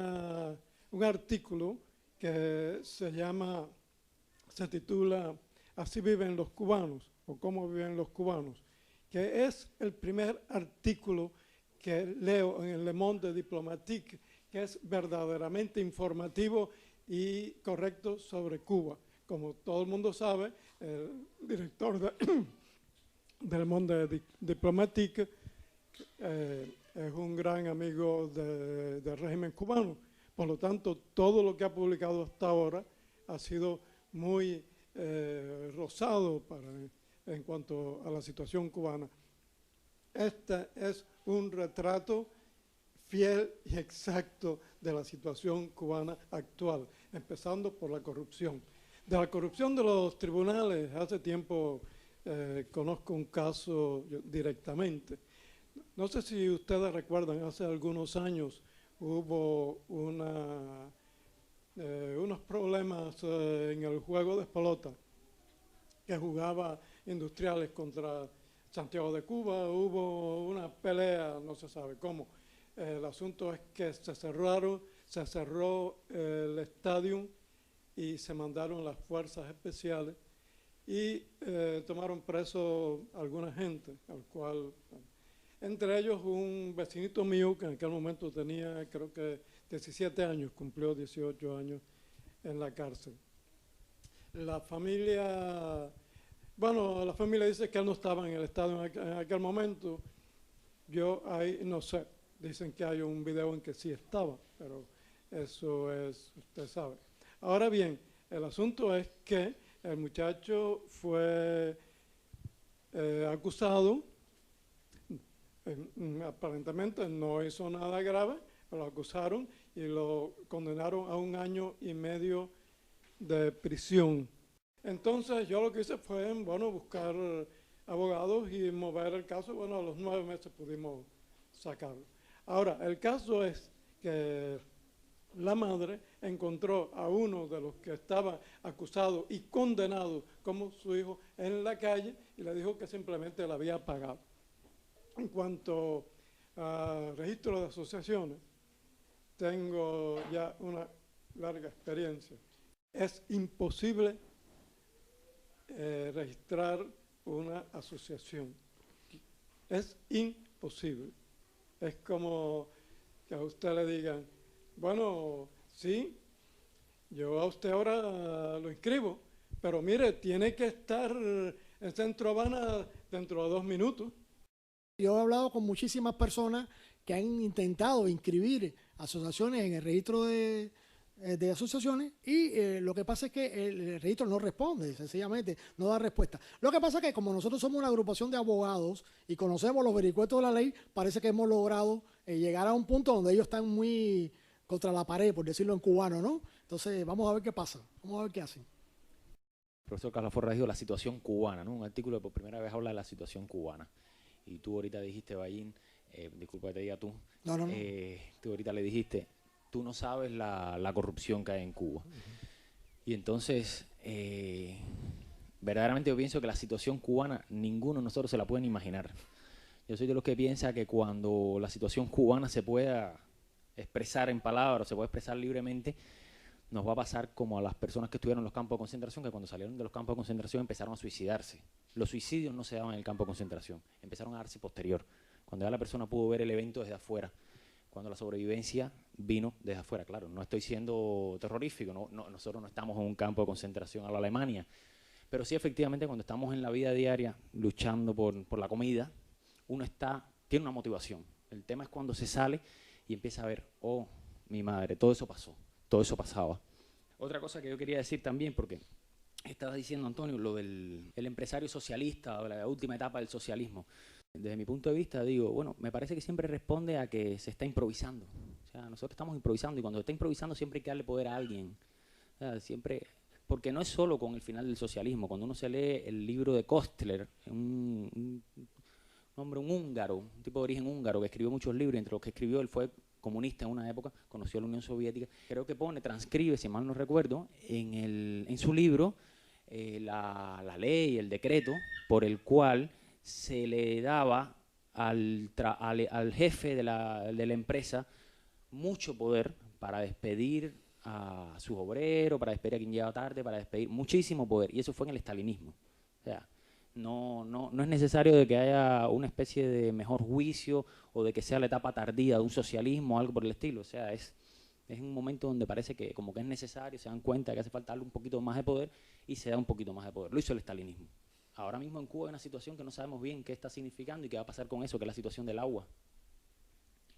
artículo que se titula Así viven los cubanos, o Cómo viven los cubanos, que es el primer artículo que leo en el Le Monde Diplomatique, que es verdaderamente informativo y correcto sobre Cuba. Como todo el mundo sabe, el director del Monde Diplomatique es un gran amigo del régimen cubano. Por lo tanto, todo lo que ha publicado hasta ahora ha sido muy rosado en cuanto a la situación cubana. Este es un retrato fiel y exacto de la situación cubana actual, empezando por la corrupción. De la corrupción de los tribunales, hace tiempo conozco un caso directamente. No sé si ustedes recuerdan, hace algunos años hubo unos problemas en el juego de pelota que jugaba Industriales contra Santiago de Cuba. Hubo una pelea, no se sabe cómo. El asunto es que se cerró el estadio y se mandaron las fuerzas especiales y tomaron preso a alguna gente, entre ellos un vecinito mío que en aquel momento tenía, creo que 17 años, cumplió 18 años en la cárcel. La familia dice que él no estaba en el estadio en aquel momento. Yo ahí no sé, dicen que hay un video en que sí estaba, pero eso es, usted sabe. Ahora bien, el asunto es que el muchacho fue acusado, aparentemente no hizo nada grave, pero lo acusaron y lo condenaron a 1 año y medio de prisión. Entonces yo lo que hice fue, buscar abogados y mover el caso. A los 9 meses pudimos sacarlo. Ahora, el caso es que la madre encontró a uno de los que estaba acusado y condenado como su hijo en la calle y le dijo que simplemente la había pagado. En cuanto a registro de asociaciones, tengo ya una larga experiencia. Es imposible registrar una asociación. Es imposible. Es como que a usted le digan, sí, yo a usted ahora lo inscribo, pero mire, tiene que estar en Centro Habana dentro de 2 minutos. Yo he hablado con muchísimas personas que han intentado inscribir asociaciones en el registro de asociaciones y lo que pasa es que el registro no responde, sencillamente no da respuesta. Lo que pasa es que como nosotros somos una agrupación de abogados y conocemos los vericuetos de la ley, parece que hemos logrado llegar a un punto donde ellos están muy contra la pared, por decirlo en cubano, ¿no? Entonces vamos a ver qué pasa, vamos a ver qué hacen. Profesor Carlos Forra dijo la situación cubana, ¿no? Un artículo que por primera vez habla de la situación cubana. Y tú ahorita dijiste, Bayín, disculpa que te diga tú, No. Tú ahorita le dijiste, tú no sabes la corrupción que hay en Cuba. Y entonces, verdaderamente yo pienso que la situación cubana, ninguno de nosotros se la pueden imaginar. Yo soy de los que piensa que cuando la situación cubana se pueda expresar en palabras, se puede expresar libremente, nos va a pasar como a las personas que estuvieron en los campos de concentración, que cuando salieron de los campos de concentración empezaron a suicidarse. Los suicidios no se daban en el campo de concentración, empezaron a darse posterior, cuando ya la persona pudo ver el evento desde afuera. cuando la sobrevivencia vino desde afuera. Claro, no estoy siendo terrorífico, nosotros no estamos en un campo de concentración a la Alemania, pero sí efectivamente cuando estamos en la vida diaria luchando por la comida, uno tiene una motivación. El tema es cuando se sale y empieza a ver, oh, mi madre, todo eso pasó, todo eso pasaba. Otra cosa que yo quería decir también, porque estaba diciendo, Antonio, lo del empresario socialista, o la última etapa del socialismo. Desde mi punto de vista, digo, bueno, me parece que siempre responde a que se está improvisando. O sea, nosotros estamos improvisando y cuando se está improvisando siempre hay que darle poder a alguien. O sea, siempre, porque no es solo con el final del socialismo. Cuando uno se lee el libro de Kostler, un hombre, un húngaro, un tipo de origen húngaro que escribió muchos libros, entre los que escribió, él fue comunista en una época, conoció a la Unión Soviética, creo que transcribe, si mal no recuerdo, en su libro la ley, el decreto por el cual se le daba al jefe de la empresa mucho poder para despedir a sus obreros, para despedir a quien llegaba tarde, para despedir, muchísimo poder, y eso fue en el estalinismo. O sea, no es necesario de que haya una especie de mejor juicio o de que sea la etapa tardía de un socialismo o algo por el estilo. O sea, es un momento donde parece que como que es necesario, se dan cuenta que hace falta darle un poquito más de poder y se da un poquito más de poder. Lo hizo el estalinismo. Ahora mismo en Cuba hay una situación que no sabemos bien qué está significando y qué va a pasar con eso, que es la situación del agua.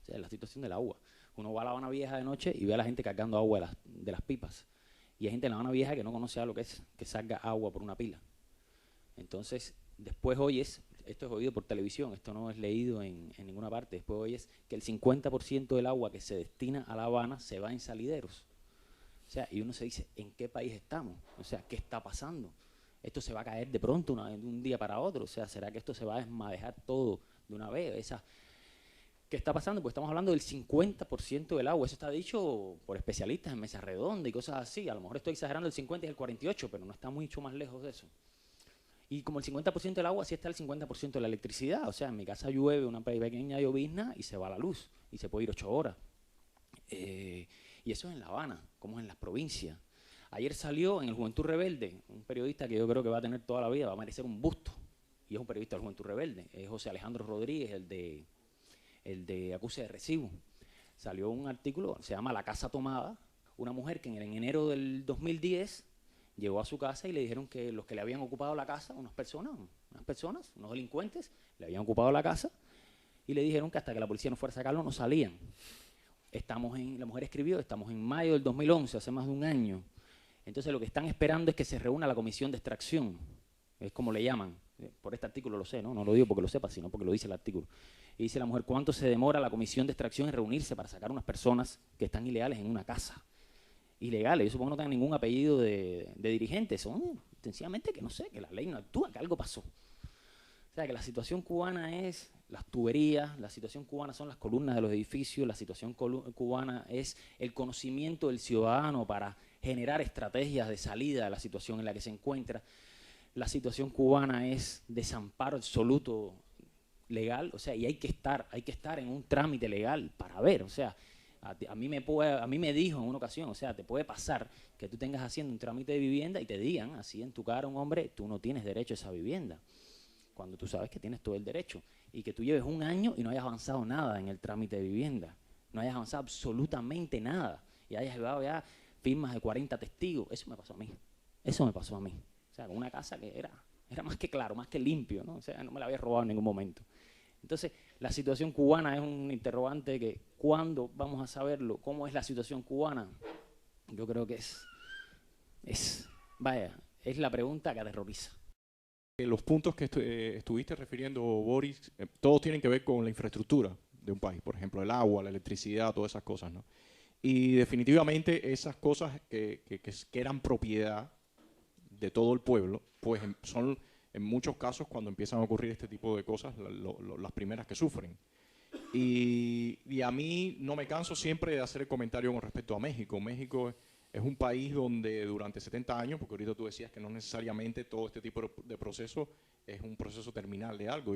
O sea, la situación del agua. Uno va a La Habana Vieja de noche y ve a la gente cargando agua de las pipas. Y hay gente en La Habana Vieja que no conoce lo que es que salga agua por una pila. Entonces, después oyes, esto es oído por televisión, esto no es leído en ninguna parte, después oyes que el 50% del agua que se destina a La Habana se va en salideros. O sea, y uno se dice, ¿en qué país estamos? O sea, ¿qué está pasando? Esto se va a caer de pronto de un día para otro. O sea, ¿será que esto se va a desmadejar todo de una vez? ¿Qué está pasando? Pues estamos hablando del 50% del agua. Eso está dicho por especialistas en mesas redondas y cosas así. A lo mejor estoy exagerando, el 50 y el 48, pero no está mucho más lejos de eso. Y como el 50% del agua, sí está el 50% de la electricidad. O sea, en mi casa llueve una pequeña llovizna y se va la luz. Y se puede ir 8 horas. Y eso es en La Habana, como es en las provincias. Ayer salió en el Juventud Rebelde un periodista que yo creo que va a tener toda la vida, va a merecer un busto. Y es un periodista del Juventud Rebelde. Es José Alejandro Rodríguez, el de Acuse de Recibo. Salió un artículo, se llama La Casa Tomada. Una mujer que en enero del 2010... llegó a su casa y le dijeron que los que le habían ocupado la casa, unos delincuentes, le habían ocupado la casa y le dijeron que hasta que la policía no fuera a sacarlo no salían. La mujer escribió, estamos en mayo del 2011, hace más de un año. Entonces lo que están esperando es que se reúna la comisión de extracción, es como le llaman. Por este artículo lo sé, no lo digo porque lo sepa, sino porque lo dice el artículo. Y dice la mujer, ¿cuánto se demora la comisión de extracción en reunirse para sacar unas personas que están ilegales en una casa? Ilegales, yo supongo que no tengan ningún apellido de dirigentes, son sencillamente que no sé, que la ley no actúa, que algo pasó. O sea, que la situación cubana es las tuberías, la situación cubana son las columnas de los edificios, la situación cubana es el conocimiento del ciudadano para generar estrategias de salida de la situación en la que se encuentra. La situación cubana es desamparo absoluto legal, o sea, y hay que estar en un trámite legal para ver, o sea, a mí me dijo en una ocasión, o sea, te puede pasar que tú tengas haciendo un trámite de vivienda y te digan así en tu cara un hombre, tú no tienes derecho a esa vivienda, cuando tú sabes que tienes todo el derecho, y que tú lleves un año y no hayas avanzado nada en el trámite de vivienda, no hayas avanzado absolutamente nada, y hayas llevado ya firmas de 40 testigos, eso me pasó a mí, o sea, con una casa que era más que claro, más que limpio, ¿no? O sea, no me la había robado en ningún momento. Entonces, la situación cubana es un interrogante que, ¿cuándo vamos a saberlo? ¿Cómo es la situación cubana? Yo creo que es la pregunta que aterroriza. Los puntos que estuviste refiriendo, Boris, todos tienen que ver con la infraestructura de un país. Por ejemplo, el agua, la electricidad, todas esas cosas, ¿no? Y definitivamente esas cosas que eran propiedad de todo el pueblo, pues son... en muchos casos, cuando empiezan a ocurrir este tipo de cosas, las primeras que sufren. Y a mí no me canso siempre de hacer el comentario con respecto a México. México es un país donde durante 70 años, porque ahorita tú decías que no necesariamente todo este tipo de proceso es un proceso terminal de algo.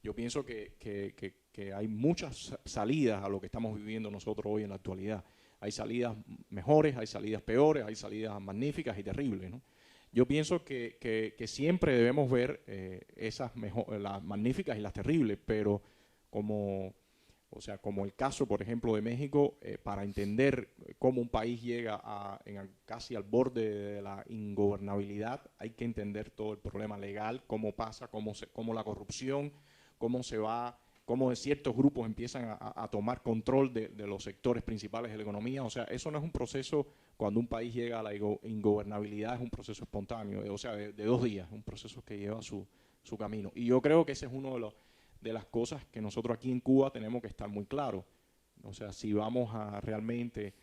Yo pienso que hay muchas salidas a lo que estamos viviendo nosotros hoy en la actualidad. Hay salidas mejores, hay salidas peores, hay salidas magníficas y terribles, ¿no? Yo pienso que siempre debemos ver las magníficas y las terribles, pero como O sea, como el caso, por ejemplo, de México, para entender cómo un país llega casi al borde de la ingobernabilidad, hay que entender todo el problema legal, cómo pasa, cómo la corrupción, cómo ciertos grupos empiezan a tomar control de los sectores principales de la economía. O sea, eso no es un proceso, cuando un país llega a la ingobernabilidad, es un proceso espontáneo, o sea, de 2 días, un proceso que lleva su camino. Y yo creo que ese es uno de las cosas que nosotros aquí en Cuba tenemos que estar muy claros. O sea, si vamos a realmente,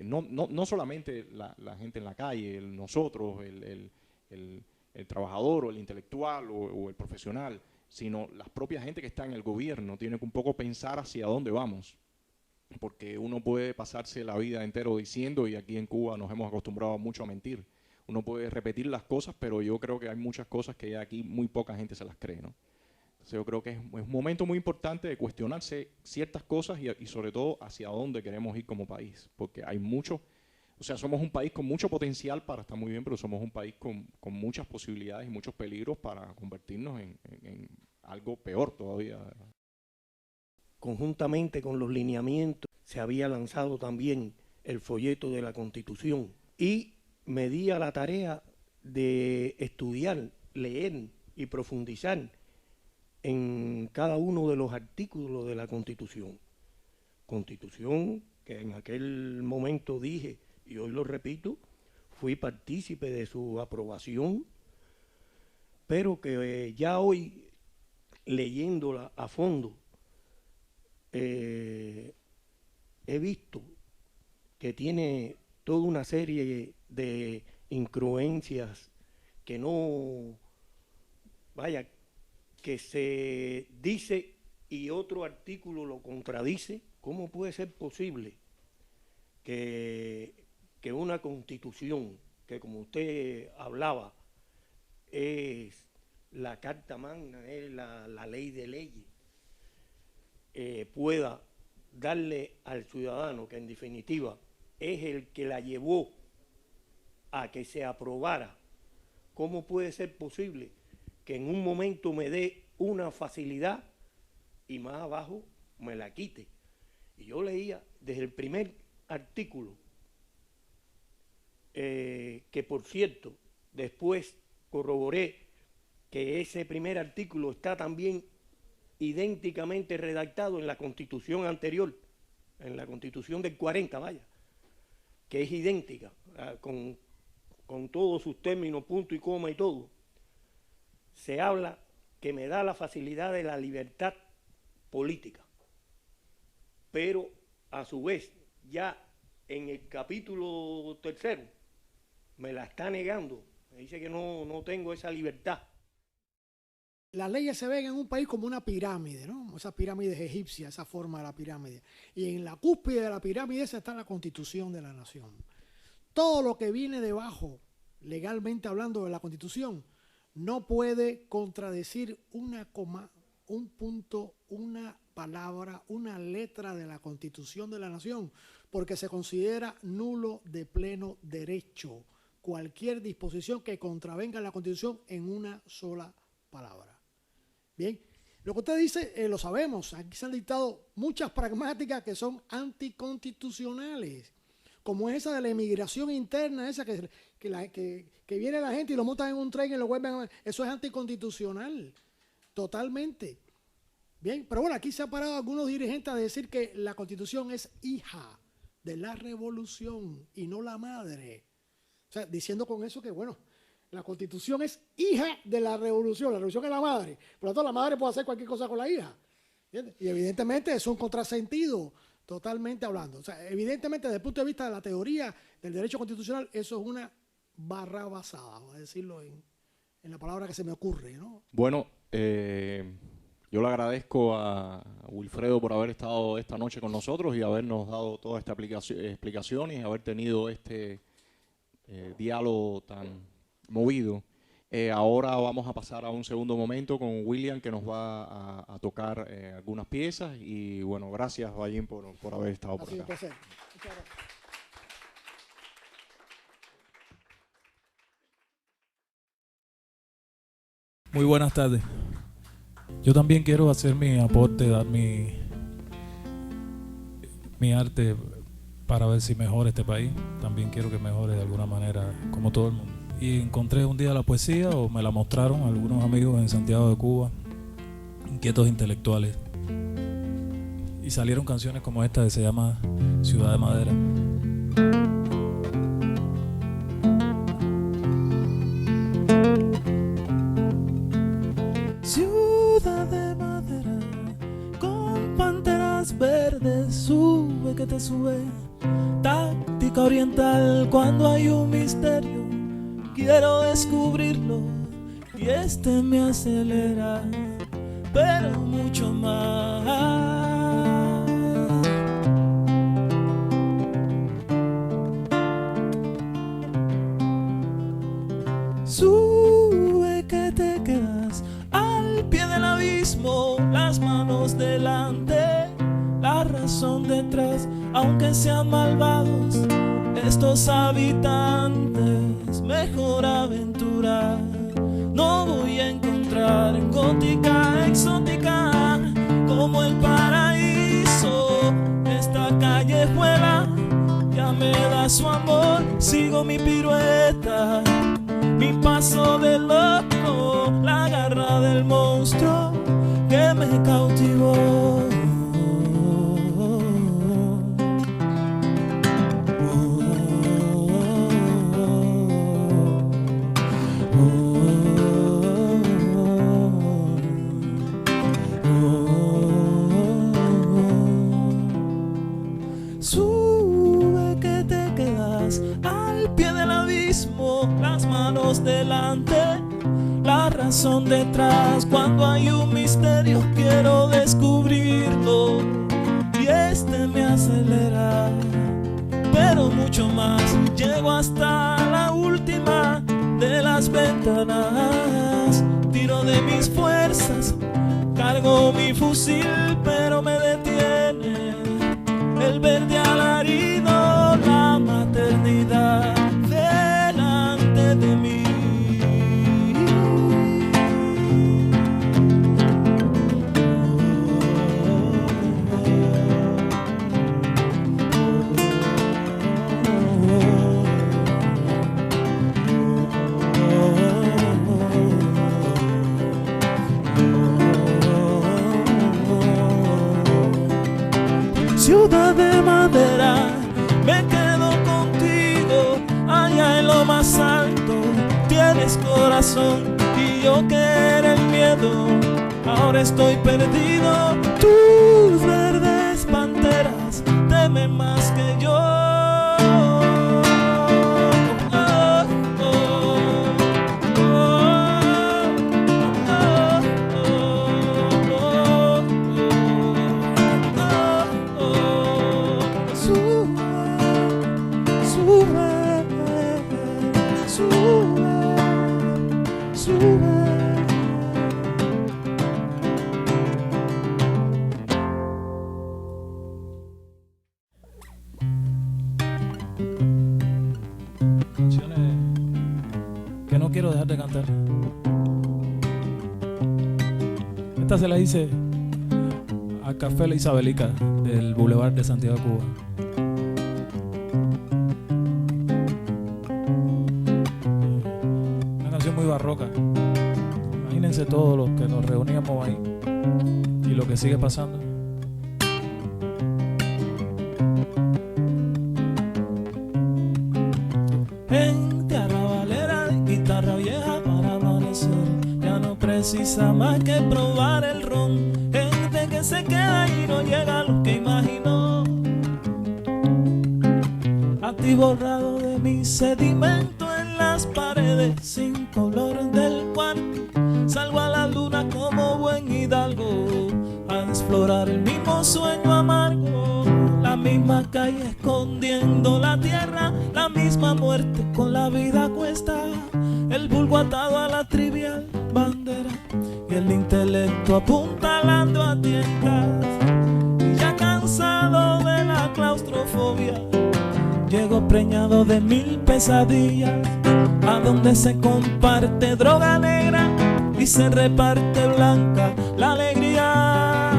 no solamente la gente en la calle, nosotros, el trabajador o el intelectual o el profesional, sino la propia gente que está en el gobierno, tiene que un poco pensar hacia dónde vamos. Porque uno puede pasarse la vida entero diciendo, y aquí en Cuba nos hemos acostumbrado mucho a mentir, uno puede repetir las cosas, pero yo creo que hay muchas cosas que ya aquí muy poca gente se las cree, ¿no? Entonces yo creo que es un momento muy importante de cuestionarse ciertas cosas y sobre todo hacia dónde queremos ir como país, porque hay mucho, o sea, somos un país con mucho potencial para estar muy bien, pero somos un país con muchas posibilidades y muchos peligros para convertirnos en algo peor todavía. Conjuntamente con los lineamientos se había lanzado también el folleto de la Constitución y me di a la tarea de estudiar, leer y profundizar en cada uno de los artículos de la Constitución. Constitución que en aquel momento dije, y hoy lo repito, fui partícipe de su aprobación, pero que ya hoy, leyéndola a fondo, he visto que tiene toda una serie de incongruencias que no, vaya, que se dice y otro artículo lo contradice. ¿Cómo puede ser posible que una constitución, que como usted hablaba, es la carta magna, es la ley de leyes, pueda darle al ciudadano, que en definitiva es el que la llevó a que se aprobara? ¿Cómo puede ser posible que en un momento me dé una facilidad y más abajo me la quite? Y yo leía desde el primer artículo, que por cierto, después corroboré que ese primer artículo está también idénticamente redactado en la Constitución anterior, en la Constitución del 40, vaya, que es idéntica, con todos sus términos, punto y coma y todo. Se habla que me da la facilidad de la libertad política, pero a su vez ya en el capítulo 3 me la está negando, me dice que no tengo esa libertad. Las leyes se ven en un país como una pirámide, ¿no? Esa pirámide es egipcia, esa forma de la pirámide. Y en la cúspide de la pirámide esa está la Constitución de la Nación. Todo lo que viene debajo, legalmente hablando de la Constitución, no puede contradecir una coma, un punto, una palabra, una letra de la Constitución de la Nación, porque se considera nulo de pleno derecho cualquier disposición que contravenga la Constitución en una sola palabra. Bien, lo que usted dice lo sabemos, aquí se han dictado muchas pragmáticas que son anticonstitucionales, como esa de la inmigración interna, esa que viene la gente y lo montan en un tren y lo vuelven a... Eso es anticonstitucional, totalmente. Bien, pero bueno, aquí se han parado algunos dirigentes a decir que la Constitución es hija de la revolución y no la madre. O sea, diciendo con eso que, bueno, la Constitución es hija de la revolución es la madre. Por lo tanto, la madre puede hacer cualquier cosa con la hija. ¿Entiendes? Y evidentemente es un contrasentido, totalmente hablando. O sea, evidentemente desde el punto de vista de la teoría del derecho constitucional, eso es una barrabasada, vamos a decirlo en la palabra que se me ocurre, ¿no? Bueno, yo le agradezco a Wilfredo por haber estado esta noche con nosotros y habernos dado toda esta explicación y haber tenido este diálogo tan movido. Ahora vamos a pasar a un segundo momento con William, que nos va a tocar algunas piezas. Y bueno, gracias, Vallín, por haber estado por acá. Muchas gracias. Muy buenas tardes. Yo también quiero hacer mi aporte, dar mi mi arte para ver si mejora este país. También quiero que mejore de alguna manera, como todo el mundo. Y encontré un día la poesía, o me la mostraron algunos amigos en Santiago de Cuba, inquietos intelectuales. Y salieron canciones como esta que se llama Ciudad de Madera. Ciudad de madera, con panteras verdes, sube que te sube. Táctica oriental, cuando hay un misterio, quiero descubrirlo y este me acelera, pero mucho más. Sube que te quedas al pie del abismo, las manos delante, la razón detrás, aunque sean malvados estos habitantes, mejor aventura no voy a encontrar. Gótica, exótica, como el paraíso, esta callejuela ya me da su amor. Sigo mi pirueta, mi paso de loco, la garra del monstruo que me cautivó. Sube que te quedas al pie del abismo, las manos delante, la razón detrás, cuando hay un misterio quiero descubrirlo y este me acelera, pero mucho más. Llego hasta la última de las ventanas, tiro de mis fuerzas, cargo mi fusil, pero me detiene el verde alarido, la maternidad delante de mí. Ciudad de madera, me quedo contigo, allá en lo más alto, tienes corazón y yo que era el miedo, ahora estoy perdido. Tus verdes panteras temen más que yo. Canciones que no quiero dejar de cantar. Esta se la hice a Café La Isabelica del Boulevard de Santiago de Cuba. Una canción muy barroca. Imagínense todos los que nos reuníamos ahí y lo que sigue pasando. Gente arrabalera de guitarra vieja para amanecer, ya no precisa más que probar el ron. Gente que se queda y no llega a lo que imaginó. Atiborrado de mi sedimento en las paredes, sin color del cuarto, salgo a la luna como buen hidalgo a explorar el mismo sueño amargo. La misma calle escondiendo la tierra, la misma muerte con la vida a cuesta, el vulgo atado a la trivial bandera y el intelecto apuntalando a tientas. Y ya cansado de la claustrofobia, llego preñado de 1000 pesadillas, a donde se comparte droga negra y se reparte blanca la alegría.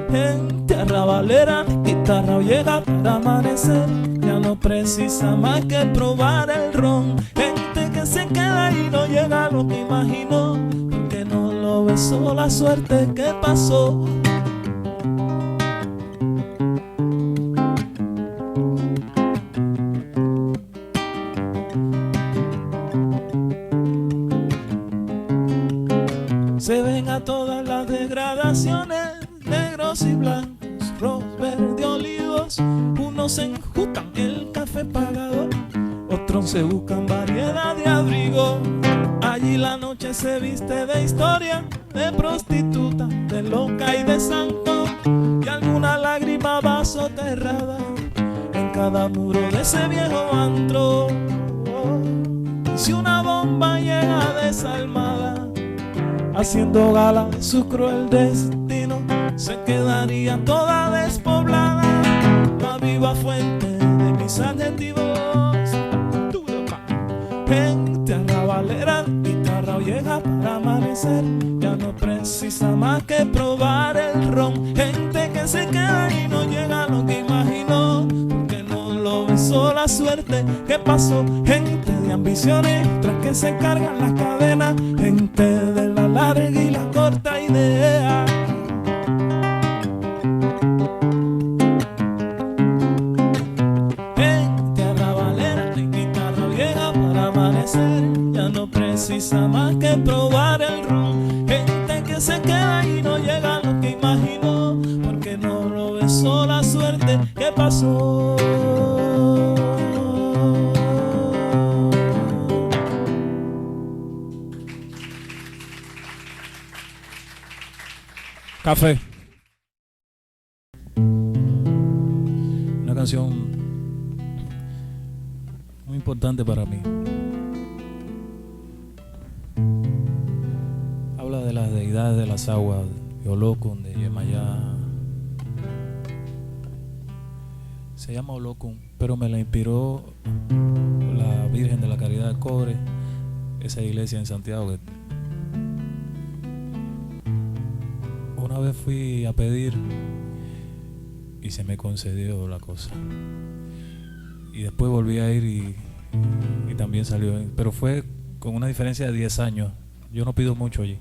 Gente arrabalera de guitarra o llega para amanecer, ya no precisa más que probar el ron. Gente que se queda y no llega a lo que imaginó, porque no lo besó la suerte que pasó. Se ven a todas las degradaciones, negros y blancos, rojos, verdes, olivos. Unos se enjutan el café pagador, otros se buscan variedad de abrigo. Allí la noche se viste de historia, de prostituta, de loca y de santo, y alguna lágrima va soterrada en cada muro de ese viejo antro. Y si una bomba llega desalmada, haciendo gala de su cruel destino, se quedaría toda despoblada, la viva fuente de mis adjetivos. Gente arrabalera, guitarra o llega para amanecer, ya no precisa más que probar el ron. Gente que se queda y no llega a lo que imaginó, porque no lo besó la suerte que pasó. Gente de ambiciones tras que se cargan las cadenas, gente de la larga y la corta idea. Gente arrabalera, de guitarra vieja para amanecer, ya no precisa más que probar el ron. Gente que se queda y no llega a lo que imaginó, porque no lo besó la suerte que pasó. Café. Una canción muy importante para mí. Habla de las deidades de las aguas, de Olokun, de Yemayá. Se llama Olokun, pero me la inspiró la Virgen de la Caridad del Cobre, esa iglesia en Santiago. Una vez fui a pedir y se me concedió la cosa. Y después volví a ir y también salió. Pero fue con una diferencia de 10 años. Yo no pido mucho allí.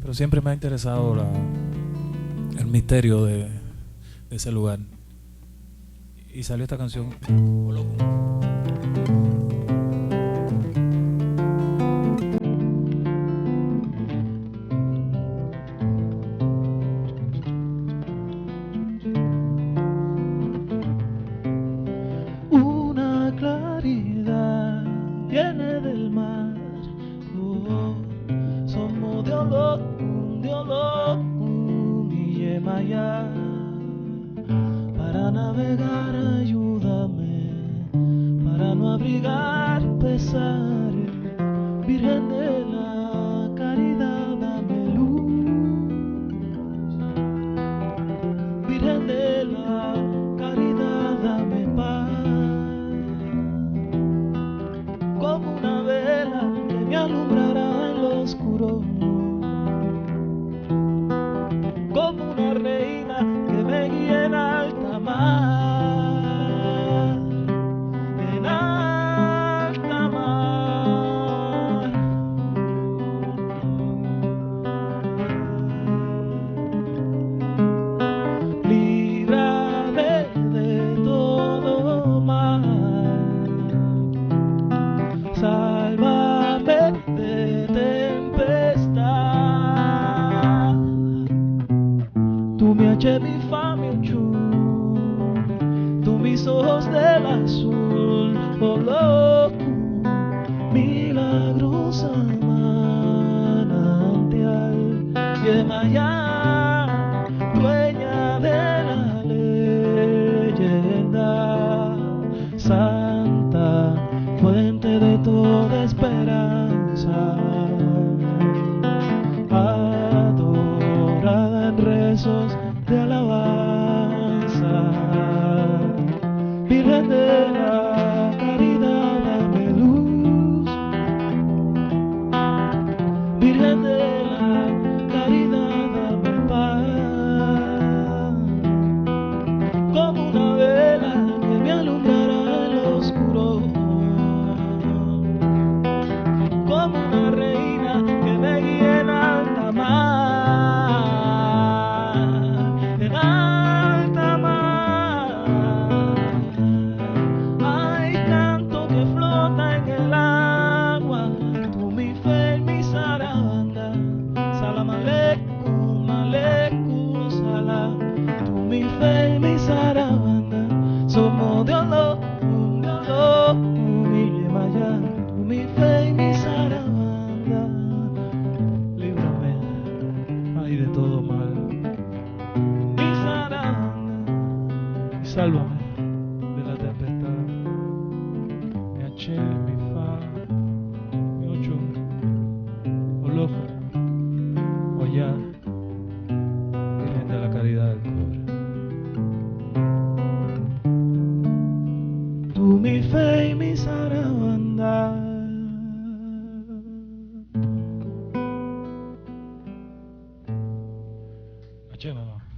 Pero siempre me ha interesado el misterio de ese lugar. Y salió esta canción. Para navegar ayúdame, para no abrigar pesares, Virgen de la Caridad dame luz, Virgen de la Caridad dame paz, como una vela que me alumbrará en lo oscuro, como una reina que me guíe en alta mar, en alta mar. Líbrame de todo mal, sálvame de tempestad. Tu mi hace mi fame un chun, tu mis ojos del azul, oh loco, milagrosa manantial, Yemayá, dueña de la leyenda, santa, fuente de toda esperanza, adorada en rezos de alabanza, Virgen de la Caridad dame luz, Virgen de la Caridad dame paz. sálvame de la tempestad. Mi H, mi Fa, mi 8, o loco, o ya, Virgen de la Caridad del Cobre. Tú mi fe y mi zarabanda. H, mamá.